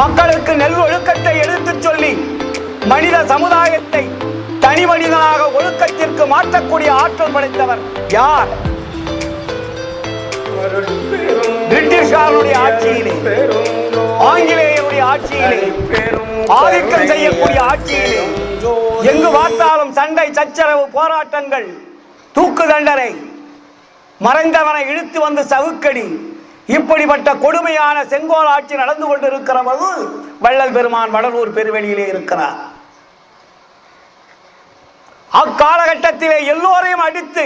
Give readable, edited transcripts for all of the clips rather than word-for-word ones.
மக்களுக்கு நெல் ஒழுக்கத்தை எடுத்துச் சொல்லி மனித சமுதாயத்தை தனி மனிதனாக ஒழுக்கத்திற்கு மாற்றக்கூடிய ஆற்றல் படைத்தவர் யார்? பிரிட்டிஷாருடைய ஆட்சியிலே, ஆங்கிலேயருடைய ஆட்சியிலே, ஆதிக்கம் செய்யக்கூடிய ஆட்சியிலே எங்கு பார்த்தாலும் சண்டை, சச்சரவு, போராட்டங்கள், தூக்கு தண்டனை, மறைந்தவனை இழுத்து வந்து சவுக்கடி, இப்படிப்பட்ட கொடுமையான செங்கோல் ஆட்சி நடந்து கொண்டிருக்கிற போது வள்ளல் பெருமான் வடலூர் பெருவெளியிலே இருக்கிறார். அக்காலகட்டத்திலே எல்லோரையும் அடித்து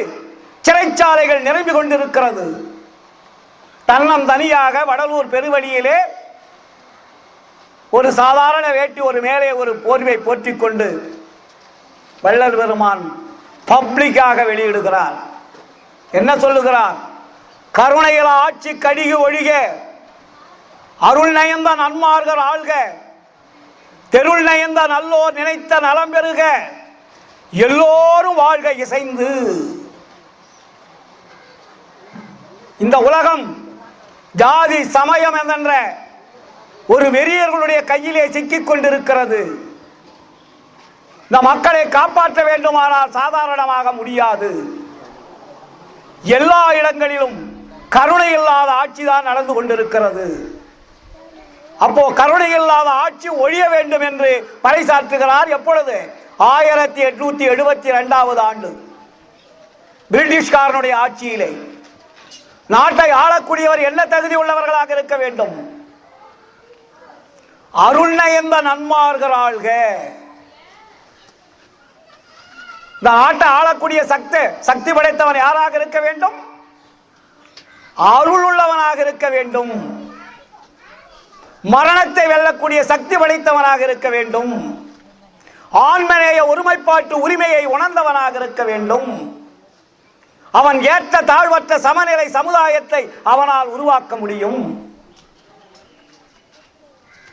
சிறைச்சாலைகள் நிரம்பி கொண்டிருக்கிறது. தன்னம் தனியாக வடலூர் பெருவெளியிலே ஒரு சாதாரண வேட்டி, ஒரு மேலே ஒரு போர்வை போற்றிக் கொண்டு வள்ளல் பெருமான் பப்ளிக்காக வெளியிடுகிறார். என்ன சொல்லுகிறார்? கருணையில் ஆட்சி கடிகு ஒழிக, அருள் நயந்த நன்மார்கர் ஆள்க, தெருள் நயந்த நல்லோர் நினைத்த நலம் பெறுக, எல்லோரும் வாழ்க இசைந்து. இந்த உலகம் ஜாதி சமயம் என்ற ஒரு வெறியர்களுடைய கையிலே சிக்கிக் கொண்டிருக்கிறது. இந்த மக்களை காப்பாற்ற வேண்டுமானால் சாதாரணமாக முடியாது. எல்லா இடங்களிலும் கருணை இல்லாத ஆட்சி தான் நடந்து கொண்டிருக்கிறது. அப்போ கருணை இல்லாத ஆட்சி ஒழிய வேண்டும் என்று பறைசாற்றுகிறார். எப்பொழுது? 1872 ஆண்டு பிரிட்டிஷ்காரனுடைய ஆட்சியிலே. நாட்டை ஆளக்கூடியவர் என்ன தகுதி உள்ளவர்களாக இருக்க வேண்டும்? அருள் நயந்த நன்மார்கர் ஆள்க. இந்த நாட்டை ஆளக்கூடிய சக்தி படைத்தவன் யாராக இருக்க வேண்டும்? அருள் உள்ளவனாக இருக்க வேண்டும். மரணத்தை வெல்லக்கூடிய சக்தி படைத்தவனாக இருக்க வேண்டும். ஆண்மநேய ஒருமைப்பாட்டு உரிமையை உணர்ந்தவனாக இருக்க வேண்டும். அவன் ஏற்ற தாழ்வற்ற சமநிலை சமுதாயத்தை அவனால் உருவாக்க முடியும்.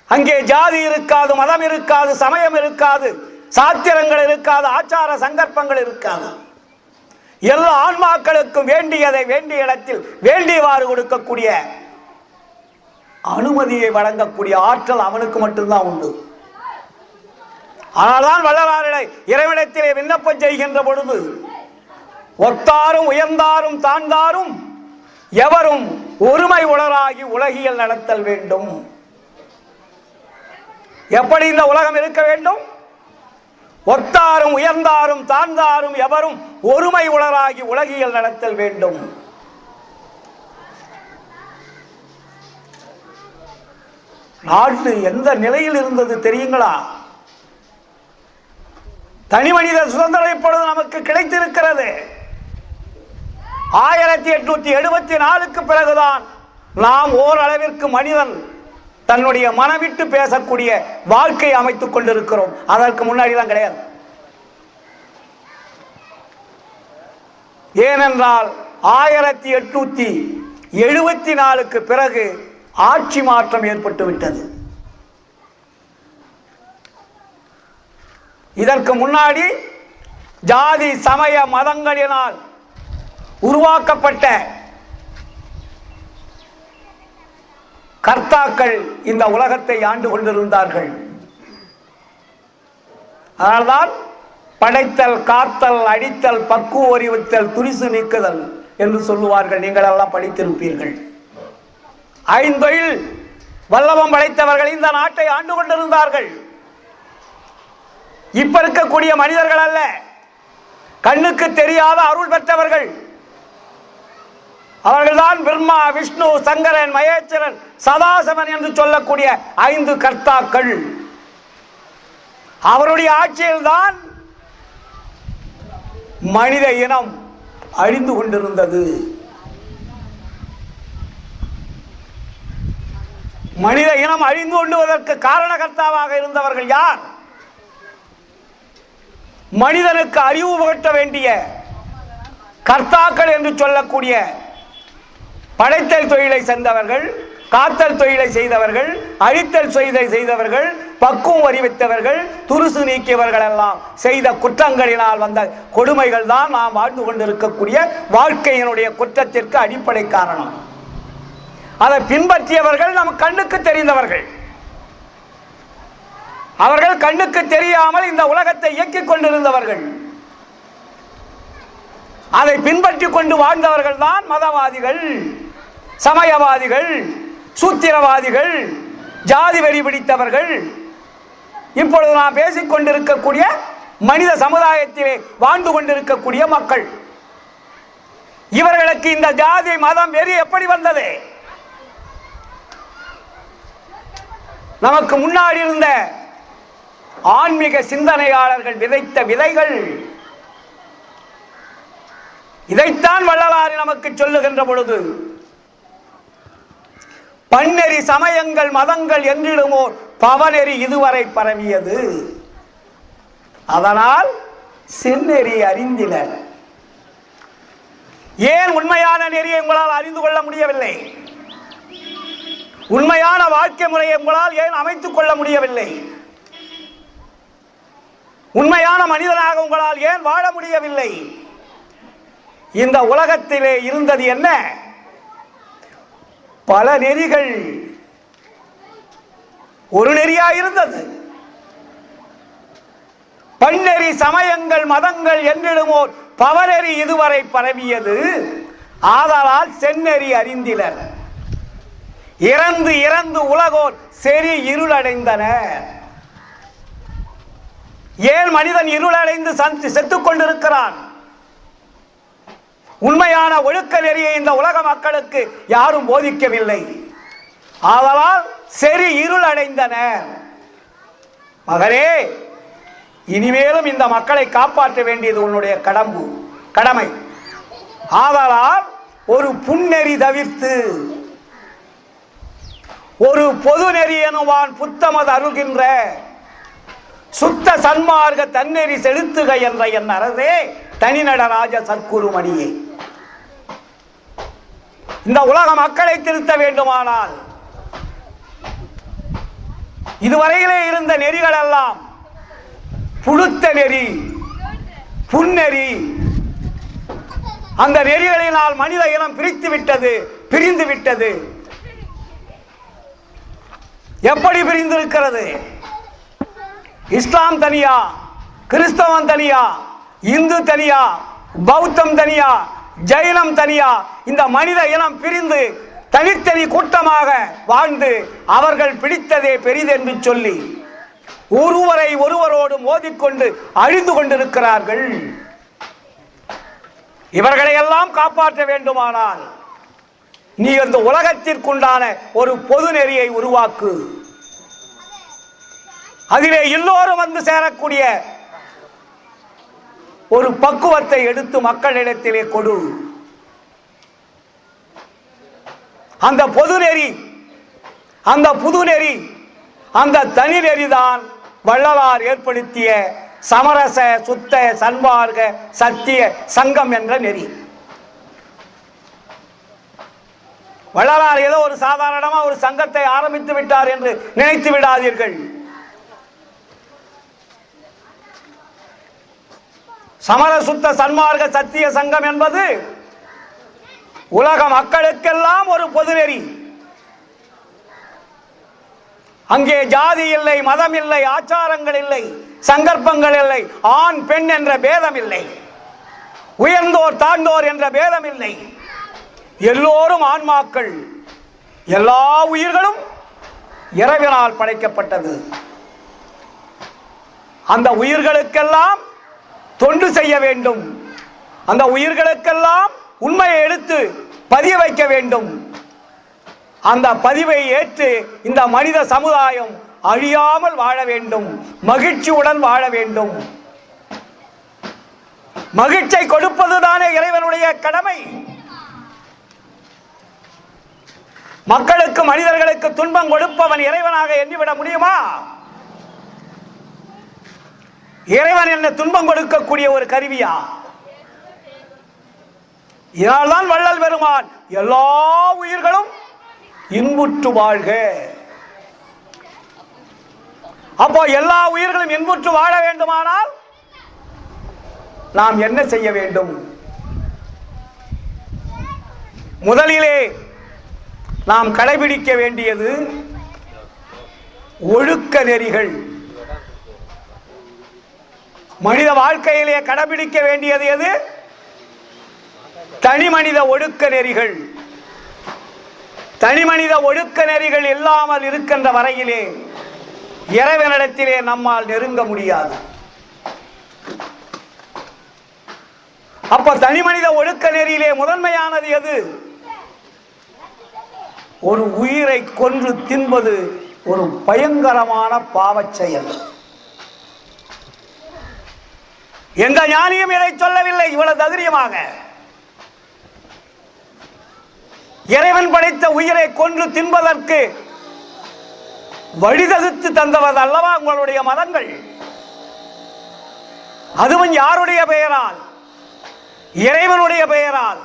அங்கே ஜாதி இருக்காது, மதம் இருக்காது, சமயம் இருக்காது, சாத்திரங்கள் இருக்காது, ஆச்சார சங்கற்பங்கள் இருக்காது. எல்லா ஆன்மாக்களுக்கும் வேண்டியதை வேண்டிய இடத்தில் வேண்டியவாறு கொடுக்கக்கூடிய அனுமதியை வழங்கக்கூடிய ஆற்றல் அவனுக்கு மட்டும்தான் உண்டு. ஆனால்தான் வள்ளலாரிடை இறைவனிடத்திலே விண்ணப்பம் செய்கின்ற பொழுது ஒத்தாரும் உயர்ந்தாரும் தாழ்ந்தாரும் எவரும் ஒருமை உளராகி உலகியல் நடத்தல் வேண்டும். எப்படி இந்த உலகம் இருக்க வேண்டும்? ஒத்தாரும் உயர்ந்தாரும் தாழ்ந்தாரும் எவரும் ஒருமை உளராகி உலகியல் நடத்தல் வேண்டும். நாடு எந்த நிலையில் இருந்தது தெரியுங்களா? தனி மனித சுதந்திரம் இப்பொழுது நமக்கு கிடைத்திருக்கிறது. 1874க்கு பிறகுதான் நாம் ஓரளவிற்கு மனிதன் தன்னுடைய மனவிட்டு பேசக்கூடிய வாழ்க்கை அமைத்துக் கொண்டிருக்கிறோம். அதற்கு முன்னாடிதான் கிடையாது. ஏனென்றால் 1874க்கு பிறகு ஆட்சி மாற்றம் ஏற்பட்டு விட்டது. இதற்கு முன்னாடி ஜாதி சமய மதங்களினால் உருவாக்கப்பட்ட கர்த்தாக்கள் இந்த உலகத்தை ஆண்டு கொண்டிருந்தார்கள். அதனால்தான் படைத்தல், காத்தல், அடித்தல், பக்குவ அறிவித்தல், துரிசு நீக்குதல் என்று சொல்லுவார்கள். நீங்கள் எல்லாம் படித்திருப்பீர்கள். ஐந்தொழில் வல்லபம் படைத்தவர்கள் இந்த நாட்டை ஆண்டு கொண்டிருந்தார்கள். இப்ப இருக்கக்கூடிய மனிதர்கள் அல்ல, கண்ணுக்கு தெரியாத அருள் பெற்றவர்கள். அவர்கள்தான் பிரம்மா, விஷ்ணு, சங்கரன், மகேஸ்வரன், சதாசிவன் என்று சொல்லக்கூடிய 5 கர்த்தாக்கள். அவருடைய ஆட்சியில்தான் மனித இனம் அழிந்து கொண்டிருந்தது. மனித இனம் அழிந்து கொண்டுவதற்கு காரணகர்த்தாவாக இருந்தவர்கள் யார்? மனிதனுக்கு அறிவு புகட்ட வேண்டிய கர்த்தாக்கள் என்று சொல்லக்கூடிய படைத்தல் தொழிலை செய்தவர்கள், காத்தல் தொழிலை செய்தவர்கள், அழித்தல் தொழிலை செய்தவர்கள், பக்குவம் அறிவித்தவர்கள், துருசு நீக்கியவர்கள் எல்லாம் செய்த குற்றங்களினால் வந்த கொடுமைகள் தான் நாம் வாழ்ந்து கொண்டிருக்கக்கூடிய வாழ்க்கையினுடைய குற்றத்திற்கு அடிப்படை காரணம். அதை பின்பற்றியவர்கள் நம் கண்ணுக்கு தெரிந்தவர்கள். அவர்கள் கண்ணுக்கு தெரியாமல் இந்த உலகத்தை இயக்கிக் கொண்டிருந்தவர்கள். அதை பின்பற்றி கொண்டு வாழ்ந்தவர்கள் தான் மதவாதிகள், சமயவாதிகள், சூத்திரவாதிகள், ஜாதி வெறி பிடித்தவர்கள். இப்பொழுது நாம் பேசிக் கொண்டிருக்கக்கூடிய மனித சமுதாயத்திலே வாழ்ந்து கொண்டிருக்கக்கூடிய மக்கள், இவர்களுக்கு இந்த ஜாதி மதம் வெறி எப்படி வந்தது? நமக்கு முன்னாடி இருந்த ஆன்மீக சிந்தனையாளர்கள் விதைத்த விதைகள். இதைத்தான் வள்ளலாறு நமக்கு சொல்லுகின்ற பொழுது, பன்னெறி சமயங்கள் மதங்கள் என்றிடுமோ பவநெறி இதுவரை பரவியது, அதனால் செந்நெறி அறிந்தினர். ஏன் உண்மையான நெறியை உங்களால் அறிந்து கொள்ள முடியவில்லை? உண்மையான வாழ்க்கை முறையை உங்களால் ஏன் அமைத்துக் கொள்ள முடியவில்லை? உண்மையான மனிதனாக உங்களால் ஏன் வாழ முடியவில்லை? இந்த உலகத்திலே இருந்தது என்ன? பல நெறிகள் ஒரு நெறியா இருந்தது. பன்னெறி சமயங்கள் மதங்கள் என்றிடுமோர் பவநெறி இதுவரை பரவியது, ஆதலால் செந்நெறி அறிந்திலர். இறந்து இறந்து உலகோர் செறி இருளடைந்தனர். ஏன் மனிதன் இருளடைந்து செத்துக் கொண்டிருக்கிறான்? உண்மையான ஒழுக்க நெறியை இந்த உலக மக்களுக்கு யாரும் போதிக்கவில்லை. ஆதலால் செறி இருளடைந்தனர். மகனே, இனிமேலும் இந்த மக்களை காப்பாற்ற வேண்டியது உன்னுடைய கடமை. ஆதலால் ஒரு புன்னெறி தவிர்த்து ஒரு பொது நெறி எனுவான் புத்தமது அருகின்ற சுத்த சன்மார்க்க தன்னெறி செலுத்துக என்ற என் அரசே தனிநடராஜ சற்குருமணியே. இந்த உலக மக்களை திருத்த வேண்டுமானால் இதுவரையிலே இருந்த நெறிகள் எல்லாம் புழுத்த நெறி, புன்னெறி. அந்த நெறிகளினால் மனித இனம் பிரிந்து விட்டது. எப்படி பிரிந்திருக்கிறது? இஸ்லாம் தனியா, கிறிஸ்தவம் தனியா, இந்து தனியா, பௌத்தம் தனியா, ஜைனம் தனியா. இந்த மனித இனம் பிரிந்து தனித்தனி கூட்டமாக வாழ்ந்து அவர்கள் பிடித்ததே பெரிதென்று சொல்லி ஒருவரை ஒருவரோடு மோதிக்கொண்டு அழிந்து கொண்டிருக்கிறார்கள். இவர்களை எல்லாம் காப்பாற்ற வேண்டுமானால் நீ அந்த உலகத்திற்குண்டான ஒரு பொது நெறியை உருவாக்கு. அதிலே எல்லோரும் வந்து சேரக்கூடிய ஒரு பக்குவத்தை எடுத்து மக்களிடத்திலே கொடு. அந்த பொது நெறி, அந்த புது நெறி, அந்த தனி நெறிதான் வள்ளலார் ஏற்படுத்திய சமரச சுத்த சன்மார்க்க சத்திய சங்கம் என்ற நெறி. வள்ளலார் ஏதோ ஒரு சாதாரணமா ஒரு சங்கத்தை ஆரம்பித்து விட்டார் என்று நினைத்து விடாதீர்கள். சமரசுத்த சன்மார்க்க சத்திய சங்கம் என்பது உலக மக்களுக்கெல்லாம் ஒரு பொது நெறி. அங்கே ஜாதி இல்லை, மதம் இல்லை, ஆச்சாரங்கள் இல்லை, சங்கற்பங்கள் இல்லை, ஆண் பெண் என்ற பேதம் இல்லை, உயர்ந்தோர் தாழ்ந்தோர் என்ற பேதம் இல்லை. எல்லோரும் ஆன்மாக்கள், எல்லா உயிர்களும் இறைவனால் படைக்கப்பட்டது. அந்த உயிர்களுக்கெல்லாம் தொண்டு செய்ய வேண்டும். அந்த உயிர்களுக்கெல்லாம் உண்மையை எடுத்து பதிய வைக்க வேண்டும். அந்த பதிவை ஏற்று இந்த மனித சமுதாயம் அழியாமல் வாழ வேண்டும், மகிழ்ச்சியுடன் வாழ வேண்டும். மகிழ்ச்சியை கொடுப்பதுதானே இறைவனுடைய கடமை. மக்களுக்கு, மனிதர்களுக்கு துன்பம் கொடுப்பவன் இறைவனாக எண்ணிவிட முடியுமா? இறைவன் என்ன துன்பம் கொடுக்கக்கூடிய ஒரு கருவியா? இதனால்தான் வள்ளல் பெருமான் எல்லா உயிர்களும் இன்புற்று வாழ்க. அப்போ எல்லா உயிர்களும் இன்புற்று வாழ வேண்டுமானால் நாம் என்ன செய்ய வேண்டும்? முதலிலே நாம் கடைபிடிக்க வேண்டியது ஒழுக்க நெறிகள். மனித வாழ்க்கையிலே கடைபிடிக்க வேண்டியது எது? தனி மனித ஒழுக்க நெறிகள். தனி மனித ஒழுக்க நெறிகள் இல்லாமல் இருக்கின்ற வரையிலே இறைவனிடத்திலே நம்மால் நெருங்க முடியாது. அப்ப தனி மனித ஒழுக்க நெறியிலே முதன்மையானது எது? ஒரு உயிரை கொன்று தின்பது ஒரு பயங்கரமான பாவச் செயல். எந்த ஞானியும் இதை சொல்லவில்லை இவ்வளவு தைரியமாக. இறைவன் படைத்த உயிரை கொன்று தின்பதற்கு வழிதகுத்து தந்தவது அல்லவா உங்களுடைய மதங்கள்? அதுவும் யாருடைய பெயரால்? இறைவனுடைய பெயரால்,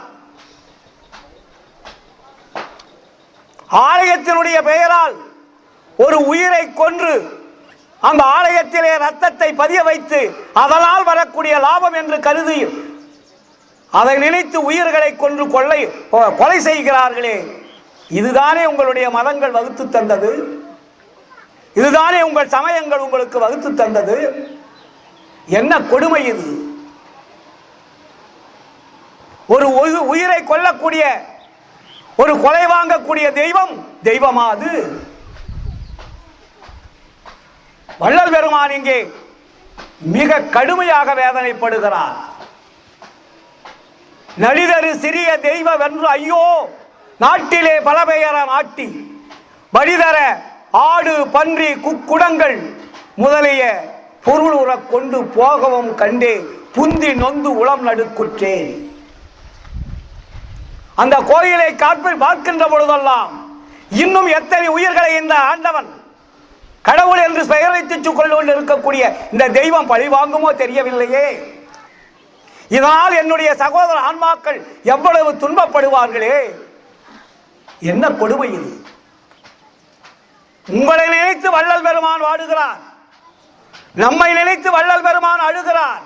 ஆலயத்தினுடைய பெயரால் ஒரு உயிரை கொன்று அந்த ஆலயத்திலே ரத்தத்தை பதிய வைத்து அதனால் வரக்கூடிய லாபம் என்று கருதி அதை நினைத்து உயிர்களை கொன்று கொலை செய்கிறார்களே. இதுதானே உங்களுடைய மதங்கள் வகுத்து தந்தது? இதுதானே உங்கள் சமயங்கள் உங்களுக்கு வகுத்து தந்தது? என்ன கொடுமை இது! ஒரு உயிரை கொல்லக்கூடிய, ஒரு கொலை வாங்கக்கூடிய தெய்வம் தெய்வமா அது? வள்ளல் பெருமான் இங்கே மிக கடுமையாக வேதனைப்படுகிறார். நலிதரு சிறிய தெய்வ வென்று ஐயோ நாட்டிலே பல பெயர நாட்டி வழிதர ஆடு பன்றி குக்குடங்கள் முதலிய பொருள் உற கொண்டு போகவும் கண்டே புந்தி நொந்து உளம் நடுக்குற்றேன். அந்த கோயிலை காப்பில் பார்க்கின்ற பொழுதெல்லாம் இன்னும் எத்தனை உயிர்களை இந்த ஆண்டவன் கடவுள் என்று பெயர் வைத்துக் கொண்டு இருக்கக்கூடிய இந்த தெய்வம் பழி வாங்குமோ தெரியவில்லையே. இதனால் என்னுடைய சகோதர ஆன்மாக்கள் எவ்வளவு துன்பப்படுவார்களே. என்ன கொடுமை இது! உங்களை நினைத்து வள்ளல் பெருமான் வாடுகிறார், நம்மை நினைத்து வள்ளல் பெருமான் அழுகிறார்.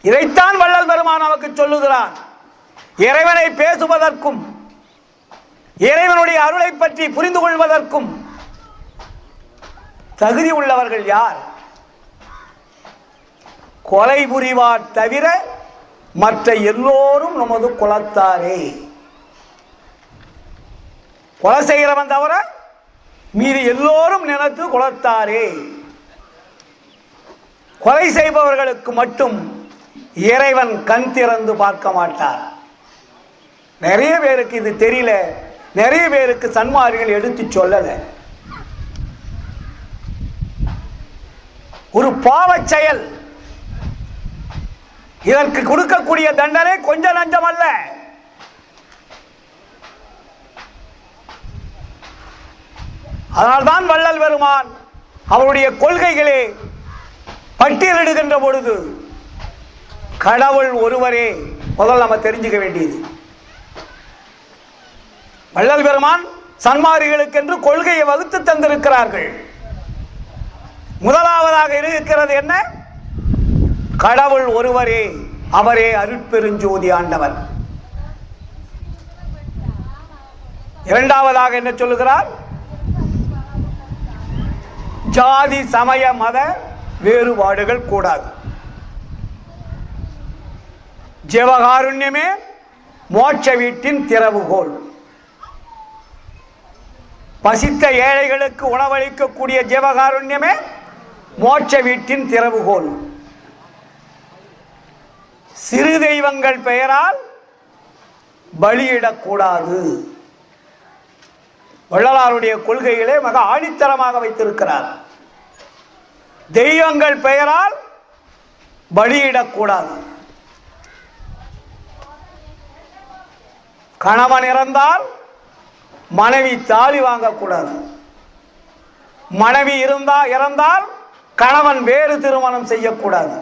இதைத்தான் வள்ளல் பெருமான் நமக்கு சொல்லுகிறார். இறைவனை பேசுவதற்கும் இறைவனுடைய அருளை பற்றி புரிந்து கொள்வதற்கும் தகுதி உள்ளவர்கள் யார்? கொலை புரிவார் தவிர மற்ற எல்லோரும் நமது குலத்தாரே. கொலை செய்கிறவன் தவிர மீது எல்லோரும் நினைத்து குலத்தாரே. கொலை செய்பவர்களுக்கு மட்டும் இறைவன் கண் திறந்து பார்க்க மாட்டார். நிறைய பேருக்கு இது தெரியல, நிறைய பேருக்கு சன்மார்கள் எடுத்து சொல்லல. ஒரு பாவச் செயல். இதற்கு கொடுக்கக்கூடிய தண்டனை கொஞ்ச நஞ்சம் அல்ல. அதனால்தான் வள்ளல் பெருமான் அவருடைய கொள்கைகளே பட்டியலிடுகின்ற பொழுது கடவுள் ஒருவரே முதல் நம்ம தெரிஞ்சுக்க வேண்டியது. வள்ளல் பெருமான் சன்மாரிகளுக்கு என்று கொள்கையை வகுத்து தந்திருக்கிறார்கள். முதலாவதாக இருக்கிறது என்ன? கடவுள் ஒருவரே, அவரே அருட்பெருஞ்சோதி ஆண்டவர். இரண்டாவதாக என்ன சொல்லுகிறார்? ஜாதி சமய மத வேறுபாடுகள் கூடாது. ஜீவகாருண்யமே மோட்ச வீட்டின் திறவுகோல். பசித்த ஏழைகளுக்கு உணவளிக்கக்கூடிய ஜீவகாருண்யமே மோட்ச வீட்டின் திறவுகோல். சிறு தெய்வங்கள் பெயரால் பலியிடக்கூடாது. வள்ளலாருடைய கொள்கைகளை மிக ஆணித்தரமாக வைத்திருக்கிறார். தெய்வங்கள் பெயரால் பலியிடக்கூடாது. கணவன் இறந்தால் மனைவி தாலி வாங்கக்கூடாது. மனைவி இறந்தால் கணவன் வேறு திருமணம் செய்யக்கூடாது.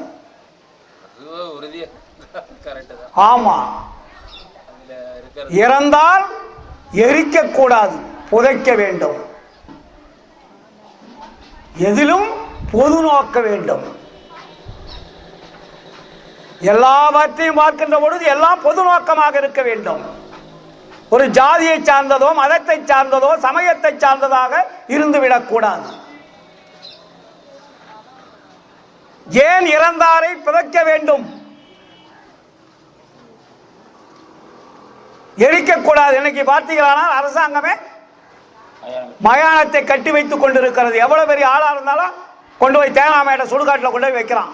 ஆமா, இறந்தால் எரிக்க கூடாது, புதைக்க வேண்டும். எதிலும் பொது நோக்க வேண்டும். எல்லாவற்றையும் பார்க்கின்ற பொழுது எல்லாம் பொது நோக்கமாக இருக்க வேண்டும். ஒரு ஜாதியை சார்ந்ததோ மதத்தை சார்ந்ததோ சமயத்தை சார்ந்ததாக இருந்துவிடக்கூடாது. ஏன் இறந்தாரை புதைக்க வேண்டும்? எரிக்கக்கூடாது. இன்னைக்கு பார்த்தீங்கன்னா அரசாங்கமே மயானத்தை கட்டி வைத்துக் கொண்டிருக்கிறது. எவ்வளவு பெரிய ஆளா இருந்தாலும் கொண்டு போய் தேனாமேட சுடுகாட்டில் கொண்டு போய் வைக்கிறான்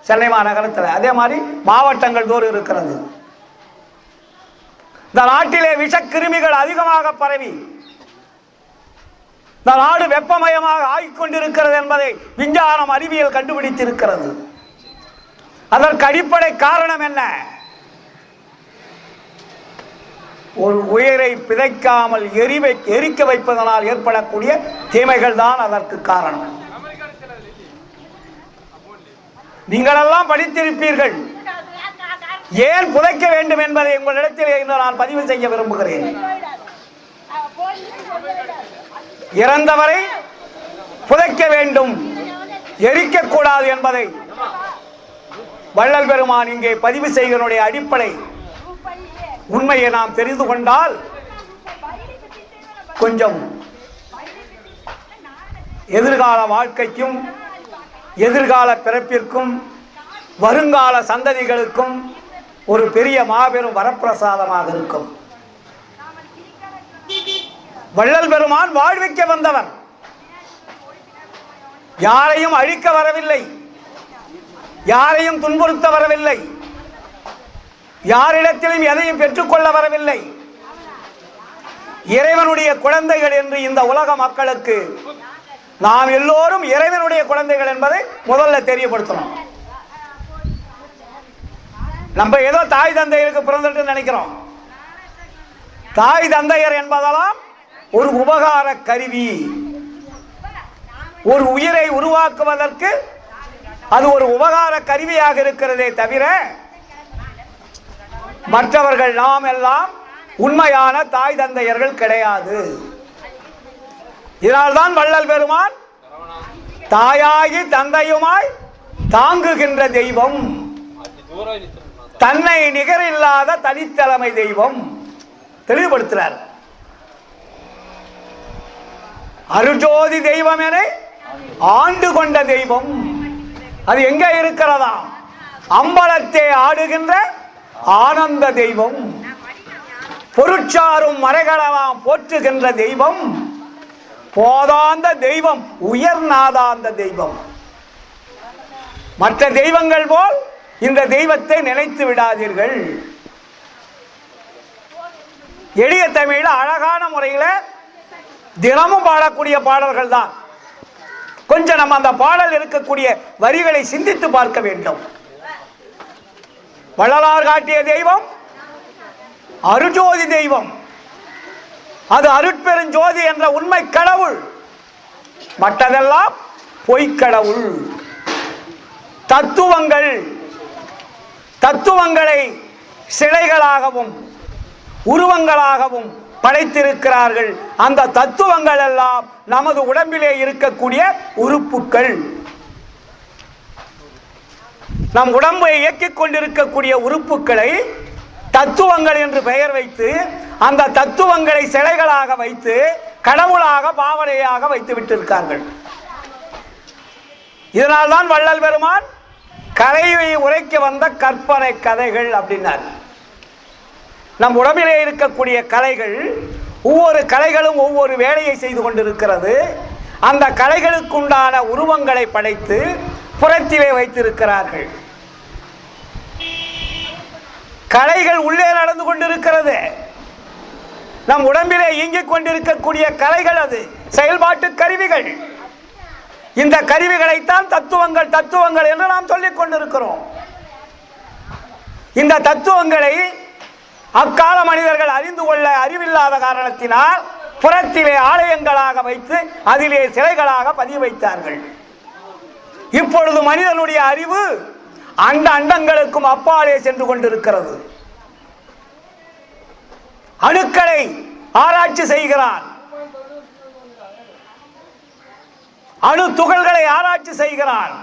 சென்னை மாநகரத்தில். அதே மாதிரி மாவட்டங்கள் தோறும் இருக்கிறது. இந்த நாட்டிலே விஷக்கிருமிகள் அதிகமாக பரவி இந்த நாடு வெப்பமயமாக ஆகிக்கொண்டிருக்கிறது என்பதை விஞ்ஞானம் அறிவியல் கண்டுபிடித்திருக்கிறது. அதற்கு அடிப்படை காரணம் என்ன? ஒரு உயிரை பிதைக்காமல் எரிக்க வைப்பதனால் ஏற்படக்கூடிய தீமைகள் தான் அதற்கு காரணம். நீங்களெல்லாம் படித்திருப்பீர்கள். ஏன் புதைக்க வேண்டும் என்பதை உங்களிடத்தில் இன்று நான் பதிவு செய்ய விரும்புகிறேன். இறந்தவரை புதைக்க வேண்டும், எரிக்கக்கூடாது என்பதை வள்ளல் பெருமான் இங்கே பதிவு செய்வதனுடைய அடிப்படை உண்மையை நாம் தெரிந்து கொண்டால் கொஞ்சம் எதிர்கால வாழ்க்கைக்கும் எதிர்கால பிறப்பிற்கும் வருங்கால சந்ததிகளுக்கும் ஒரு பெரிய மாபெரும் வரப்பிரசாதமாக இருக்கும். வள்ளல் பெருமான் வாழ்விக்க வந்தவர், யாரையும் அழிக்க வரவில்லை, யாரையும் துன்புறுத்த வரவில்லை, யாரிடத்திலும் எதையும் பெற்றுக்கொள்ள வரவில்லை. இறைவனுடைய குழந்தைகள் என்று இந்த உலக மக்களுக்கு நாம் எல்லோரும் இறைவனுடைய குழந்தைகள் என்பதை முதல்ல தெரியப்படுத்தணும். நம்ம ஏதோ தாய் தந்தையருக்கு பிறந்துட்டு நினைக்கிறோம். தாய் தந்தையர் என்பதெல்லாம் ஒரு உபகார கருவி. ஒரு உயிரை உருவாக்குவதற்கு அது ஒரு உபகார கருவியாக இருக்கிறதே தவிர மற்றவர்கள் நாம் எல்லாம் உண்மையான தாய் தந்தையர்கள் கிடையாது. இதனால்தான் வள்ளல் பெருமான் தாயாகி தந்தையுமாய் தாங்குகின்ற தெய்வம், தன்னை நிகரில்லாத தனித்தலைமை தெய்வம் தெளிவுபடுத்துகிறார். அருஜோதி தெய்வம் என ஆண்டு கொண்ட தெய்வம் அது எங்க இருக்கிறதா? அம்பலத்தை ஆடுகின்ற ஆனந்த தெய்வம், பொருட்சாரும் மறைகளெல்லாம் போற்றுகின்ற தெய்வம், போதாந்த தெய்வம், உயர்நாதாந்த தெய்வம். மற்ற தெய்வங்கள் போல் இந்த தெய்வத்தை நினைத்து விடாதீர்கள். எளிய தமிழில் அழகான முறையில் தினமும் பாடக்கூடிய பாடல்கள் தான். கொஞ்சம் நம்ம அந்த பாடல் இருக்கக்கூடிய வரிகளை சிந்தித்து பார்க்க வேண்டும். வள்ளலார் காட்டிய தெய்வம் அருஜோதி தெய்வம், அது அருட்பெருஞ்சோதி என்ற உண்மை கடவுள், மற்றதெல்லாம் பொய்க்கடவுள். தத்துவங்களை சிலைகளாகவும் உருவங்களாகவும் படைத்திருக்கிறார்கள். அந்த தத்துவங்கள் எல்லாம் நமது உடம்பிலே இருக்கக்கூடிய உறுப்புகள். நம் உடம்பை இயக்கிக் கொண்டிருக்கக்கூடிய உறுப்புகளை தத்துவங்கள் என்று பெயர் வைத்து அந்த தத்துவங்களை சிலைகளாக வைத்து கடவுளாக பாவனையாக வைத்து விட்டிருக்கார்கள். இதனால்தான் வள்ளல் பெருமான் கலையை உரைக்க வந்த கற்பனை கதைகள் அப்படின்னார். நம் உடம்பிலே இருக்கக்கூடிய கலைகள், ஒவ்வொரு கலைகளும் ஒவ்வொரு வேலையை செய்து கொண்டிருக்கிறது. அந்த கலைகளுக்குண்டான உருவங்களை படைத்து புறத்திலே வைத்திருக்கிறார்கள். கலைகள் உள்ளே நடந்து கொண்டிருக்கிறது. நம் உடம்பிலே இயங்கிக் கொண்டிருக்கக்கூடிய கலைகள் அது செயல்பாட்டு கருவிகள். இந்த கருவிகளைத்தான் தத்துவங்கள் என்று நாம் சொல்லிக் கொண்டிருக்கிறோம். இந்த தத்துவங்களை அக்கால மனிதர்கள் அறிந்து கொள்ள அறிவில்லாத காரணத்தினால் புறத்திலே ஆலயங்களாக வைத்து அதிலே சிலைகளாக பதிவு வைத்தார்கள். இப்பொழுது மனிதனுடைய அறிவு அண்டங்களுக்கும் அப்பாலே சென்று கொண்டிருக்கிறது. அணுக்களை ஆராய்ச்சி செய்கிறான், அணு துகள்களை ஆராய்ச்சி செய்கிறான்,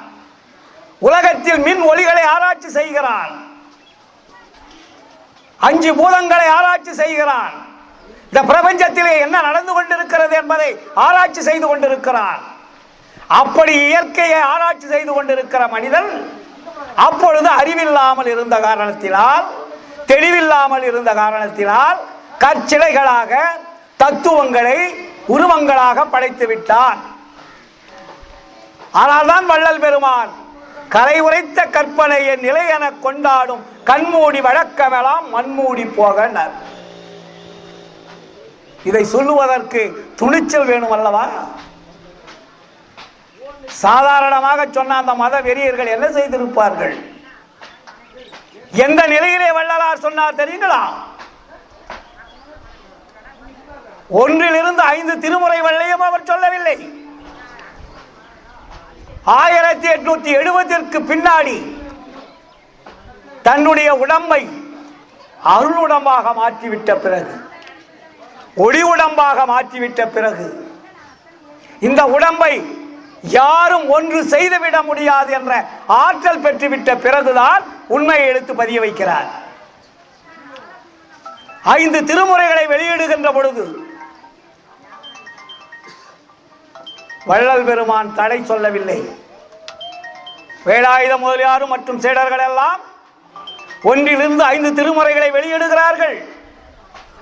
உலகத்தில் மின் ஒளிகளை ஆராய்ச்சி செய்கிறான், 5 பூதங்களை ஆராய்ச்சி செய்கிறான். இந்த பிரபஞ்சத்திலே என்ன நடந்து கொண்டிருக்கிறது என்பதை ஆராய்ச்சி செய்து கொண்டிருக்கிறான். அப்படி இயற்கையை ஆராய்ச்சி செய்து கொண்டிருக்கிற மனிதன் அப்பொழுது அறிவில்லாமல் இருந்த காரணத்தினால், தெளிவில்லாமல் இருந்த காரணத்தினால் கற்சிலைகளாக தத்துவங்களை உருவங்களாக படைத்து விட்டான். ஆனால்தான் வள்ளல் பெருமான் கரை உரைத்த கற்பனையை நிலை என கொண்டாடும் கண்மூடி வழக்கமெல்லாம் மண்மூடி போக. இதை சொல்லுவதற்கு துணிச்சல் வேணும் அல்லவா? சாதாரணமாக சொன்ன அந்த மத வெறியர்கள் என்ன செய்திருப்பார்கள்? எந்த நிலையிலே வள்ளலார் சொன்னார் தெரியுங்களா? 1 5 திருமுறை வள்ளையும் அவர் சொல்லவில்லை. 1870 பின்னாடி தன்னுடைய உடம்பை அருளுடம்பாக மாற்றிவிட்ட பிறகு, ஒளி உடம்பாக மாற்றிவிட்ட பிறகு, இந்த உடம்பை யாரும் ஒன்று செய்துவிட முடியாது என்ற ஆற்றல் பெற்றுவிட்ட பிறகுதான் உண்மையை எடுத்து பதிய வைக்கிறார். 5 திருமுறைகளை வெளியிடுகின்ற பொழுது வள்ளல் பெருமான் தடை சொல்லவில்லை. வேலாயுத முதலியாரும் மற்றும் சீடர்கள் எல்லாம் 1 5 திருமுறைகளை வெளியிடுகிறார்கள்.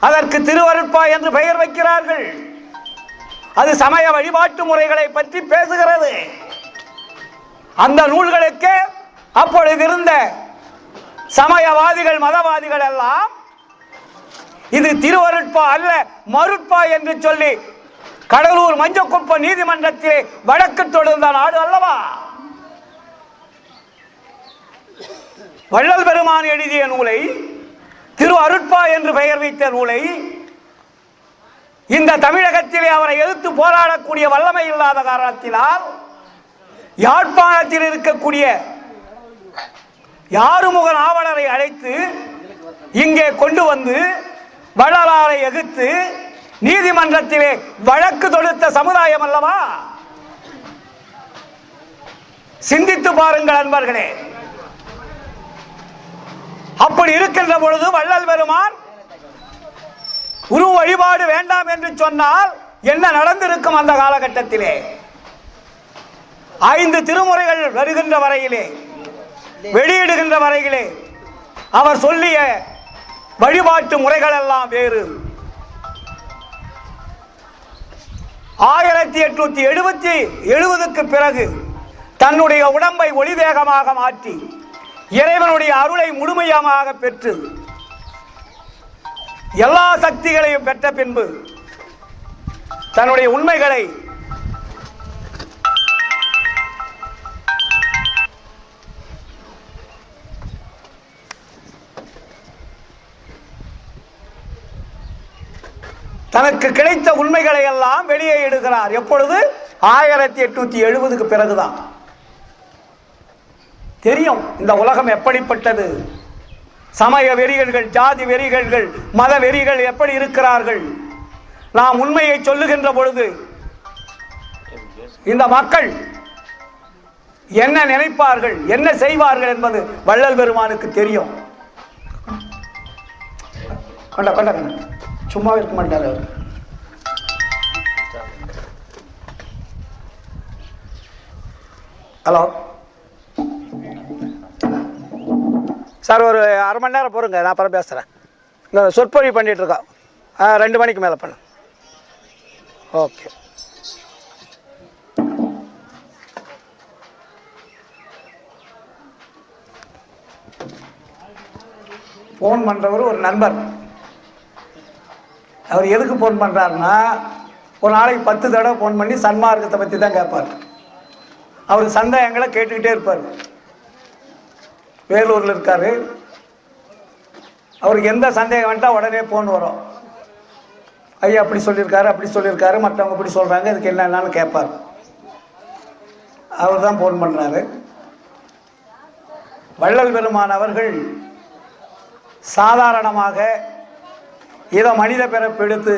அதற்கு திருவருட்பா என்று பெயர் வைக்கிறார்கள். அது சமய வழிபாட்டு முறைகளை பற்றி பேசுகிறது. அந்த நூல்களுக்கு அப்பொழுது இருந்த சமயவாதிகள், மதவாதிகள் எல்லாம் இது திருவருட்பா அல்ல மருட்பா என்று சொல்லி கடலூர் மஞ்சக்குப்ப நீதிமன்றத்திலே வழக்கு தொடர்ந்த நாடு அல்லவா? வள்ளல் பெருமான் எழுதிய நூலை, திரு அருட்பா என்று பெயர் வைத்த நூலை, இந்த தமிழகத்திலே அவரை எதிர்த்து போராடக்கூடிய வல்லமை இல்லாத காரணத்தினால் யாழ்ப்பாணத்தில் இருக்கக்கூடிய யாறுமுக ஆவலரை அழைத்து இங்கே கொண்டு வந்து வள்ளலாரை எதிர்த்து நீதிமன்றத்திலே வழக்கு தொடுத்த சமுதாயம் அல்லவா? சிந்தித்து பாருங்கள் அன்பர்களே. அப்படி இருக்கின்ற பொழுது வள்ளல் பெருமான் உருவ வழிபாடு வேண்டாம் என்று சொன்னால் என்ன நடந்திருக்கும்? அந்த காலகட்டத்திலே 5 திருமுறைகள் வருகின்ற வரையிலே, வெளியிடுகின்ற வரையிலே அவர் சொல்லிய வழிபாட்டு முறைகள் எல்லாம் வேறு. 1870 பிறகு தன்னுடைய உடம்பை ஒளிவேகமாக மாற்றி இறைவனுடைய அருளை முழுமையாக பெற்று எல்லா சக்திகளையும் பெற்ற பின்பு தன்னுடைய உண்மைகளை தனக்கு கிடைத்த உண்மைகளை எல்லாம் வெளியே இடுகிறார். எப்பொழுது? 1870 பிறகுதான். தெரியும் இந்த உலகம் எப்படிப்பட்டது. சமய வெறிகள், ஜாதி வெறிகள், மத வெறிகள் எப்படி இருக்கிறார்கள். நாம் உண்மையை சொல்லுகின்ற பொழுது இந்த மக்கள் என்ன நினைப்பார்கள், என்ன செய்வார்கள் என்பது வள்ளல் பெருமானுக்கு தெரியும். சும்மா இருக்க மாட்டார் அவர். ஹலோ சார், ஒரு அரை மணி நேரம் பொறுங்க, நான் அப்புறம் பேசுகிறேன். இந்த சொற்பொழிவு பண்ணிகிட்டு இருக்கோம். 2 மணிக்கு மேலே பண்ண. ஓகே. ஃபோன் பண்ணுறவர் ஒரு நண்பர். அவர் எதுக்கு ஃபோன் பண்ணுறாருன்னா, ஒரு நாளைக்கு 10 தடவை ஃபோன் பண்ணி சன்மார்க்கத்தை பற்றி தான் கேட்பார். அவர் சந்தேகங்களை கேட்டுக்கிட்டே இருப்பார். வேலூரில் இருக்கார். அவருக்கு எந்த சந்தேகம் வேண்டாம் உடனே ஃபோன் வரும். ஐயா அப்படி சொல்லியிருக்காரு, அப்படி சொல்லியிருக்காரு, மற்றவங்க இப்படி சொல்கிறாங்க, இதுக்கு என்னென்னு கேட்பார். அவர் தான் ஃபோன் பண்ணுறாரு. வள்ளல் பெருமான் அவர்கள் சாதாரணமாக ஏதோ மனித பிறப்பெடுத்து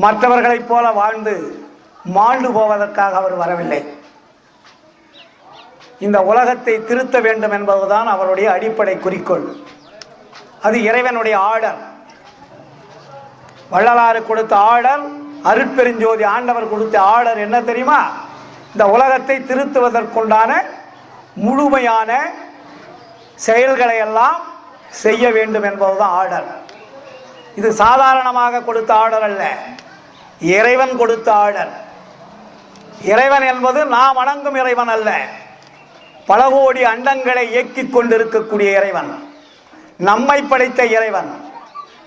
மற்றவர்களைப் போல வாழ்ந்து மாண்டு போவதற்காக அவர் வரவில்லை. இந்த உலகத்தை திருத்த வேண்டும் என்பதுதான் அவருடைய அடிப்படை குறிக்கோள். அது இறைவனுடைய ஆர்டர். வள்ளலாறு கொடுத்த ஆர்டர், அருட்பெருஞ்சோதி ஆண்டவர் கொடுத்த ஆர்டர் என்ன தெரியுமா? இந்த உலகத்தை திருத்துவதற்குண்டான முழுமையான செயல்களை எல்லாம் செய்ய வேண்டும் என்பதுதான் ஆர்டர். இது சாதாரணமாக கொடுத்த ஆர்டர் அல்ல, இறைவன் கொடுத்த ஆர்டர். இறைவன் என்பது நாம் வணங்கும் இறைவன் அல்ல, பல கோடி அண்டங்களை இயக்கிக் கொண்டிருக்கக்கூடிய இறைவன், நம்மை படைத்த இறைவன்,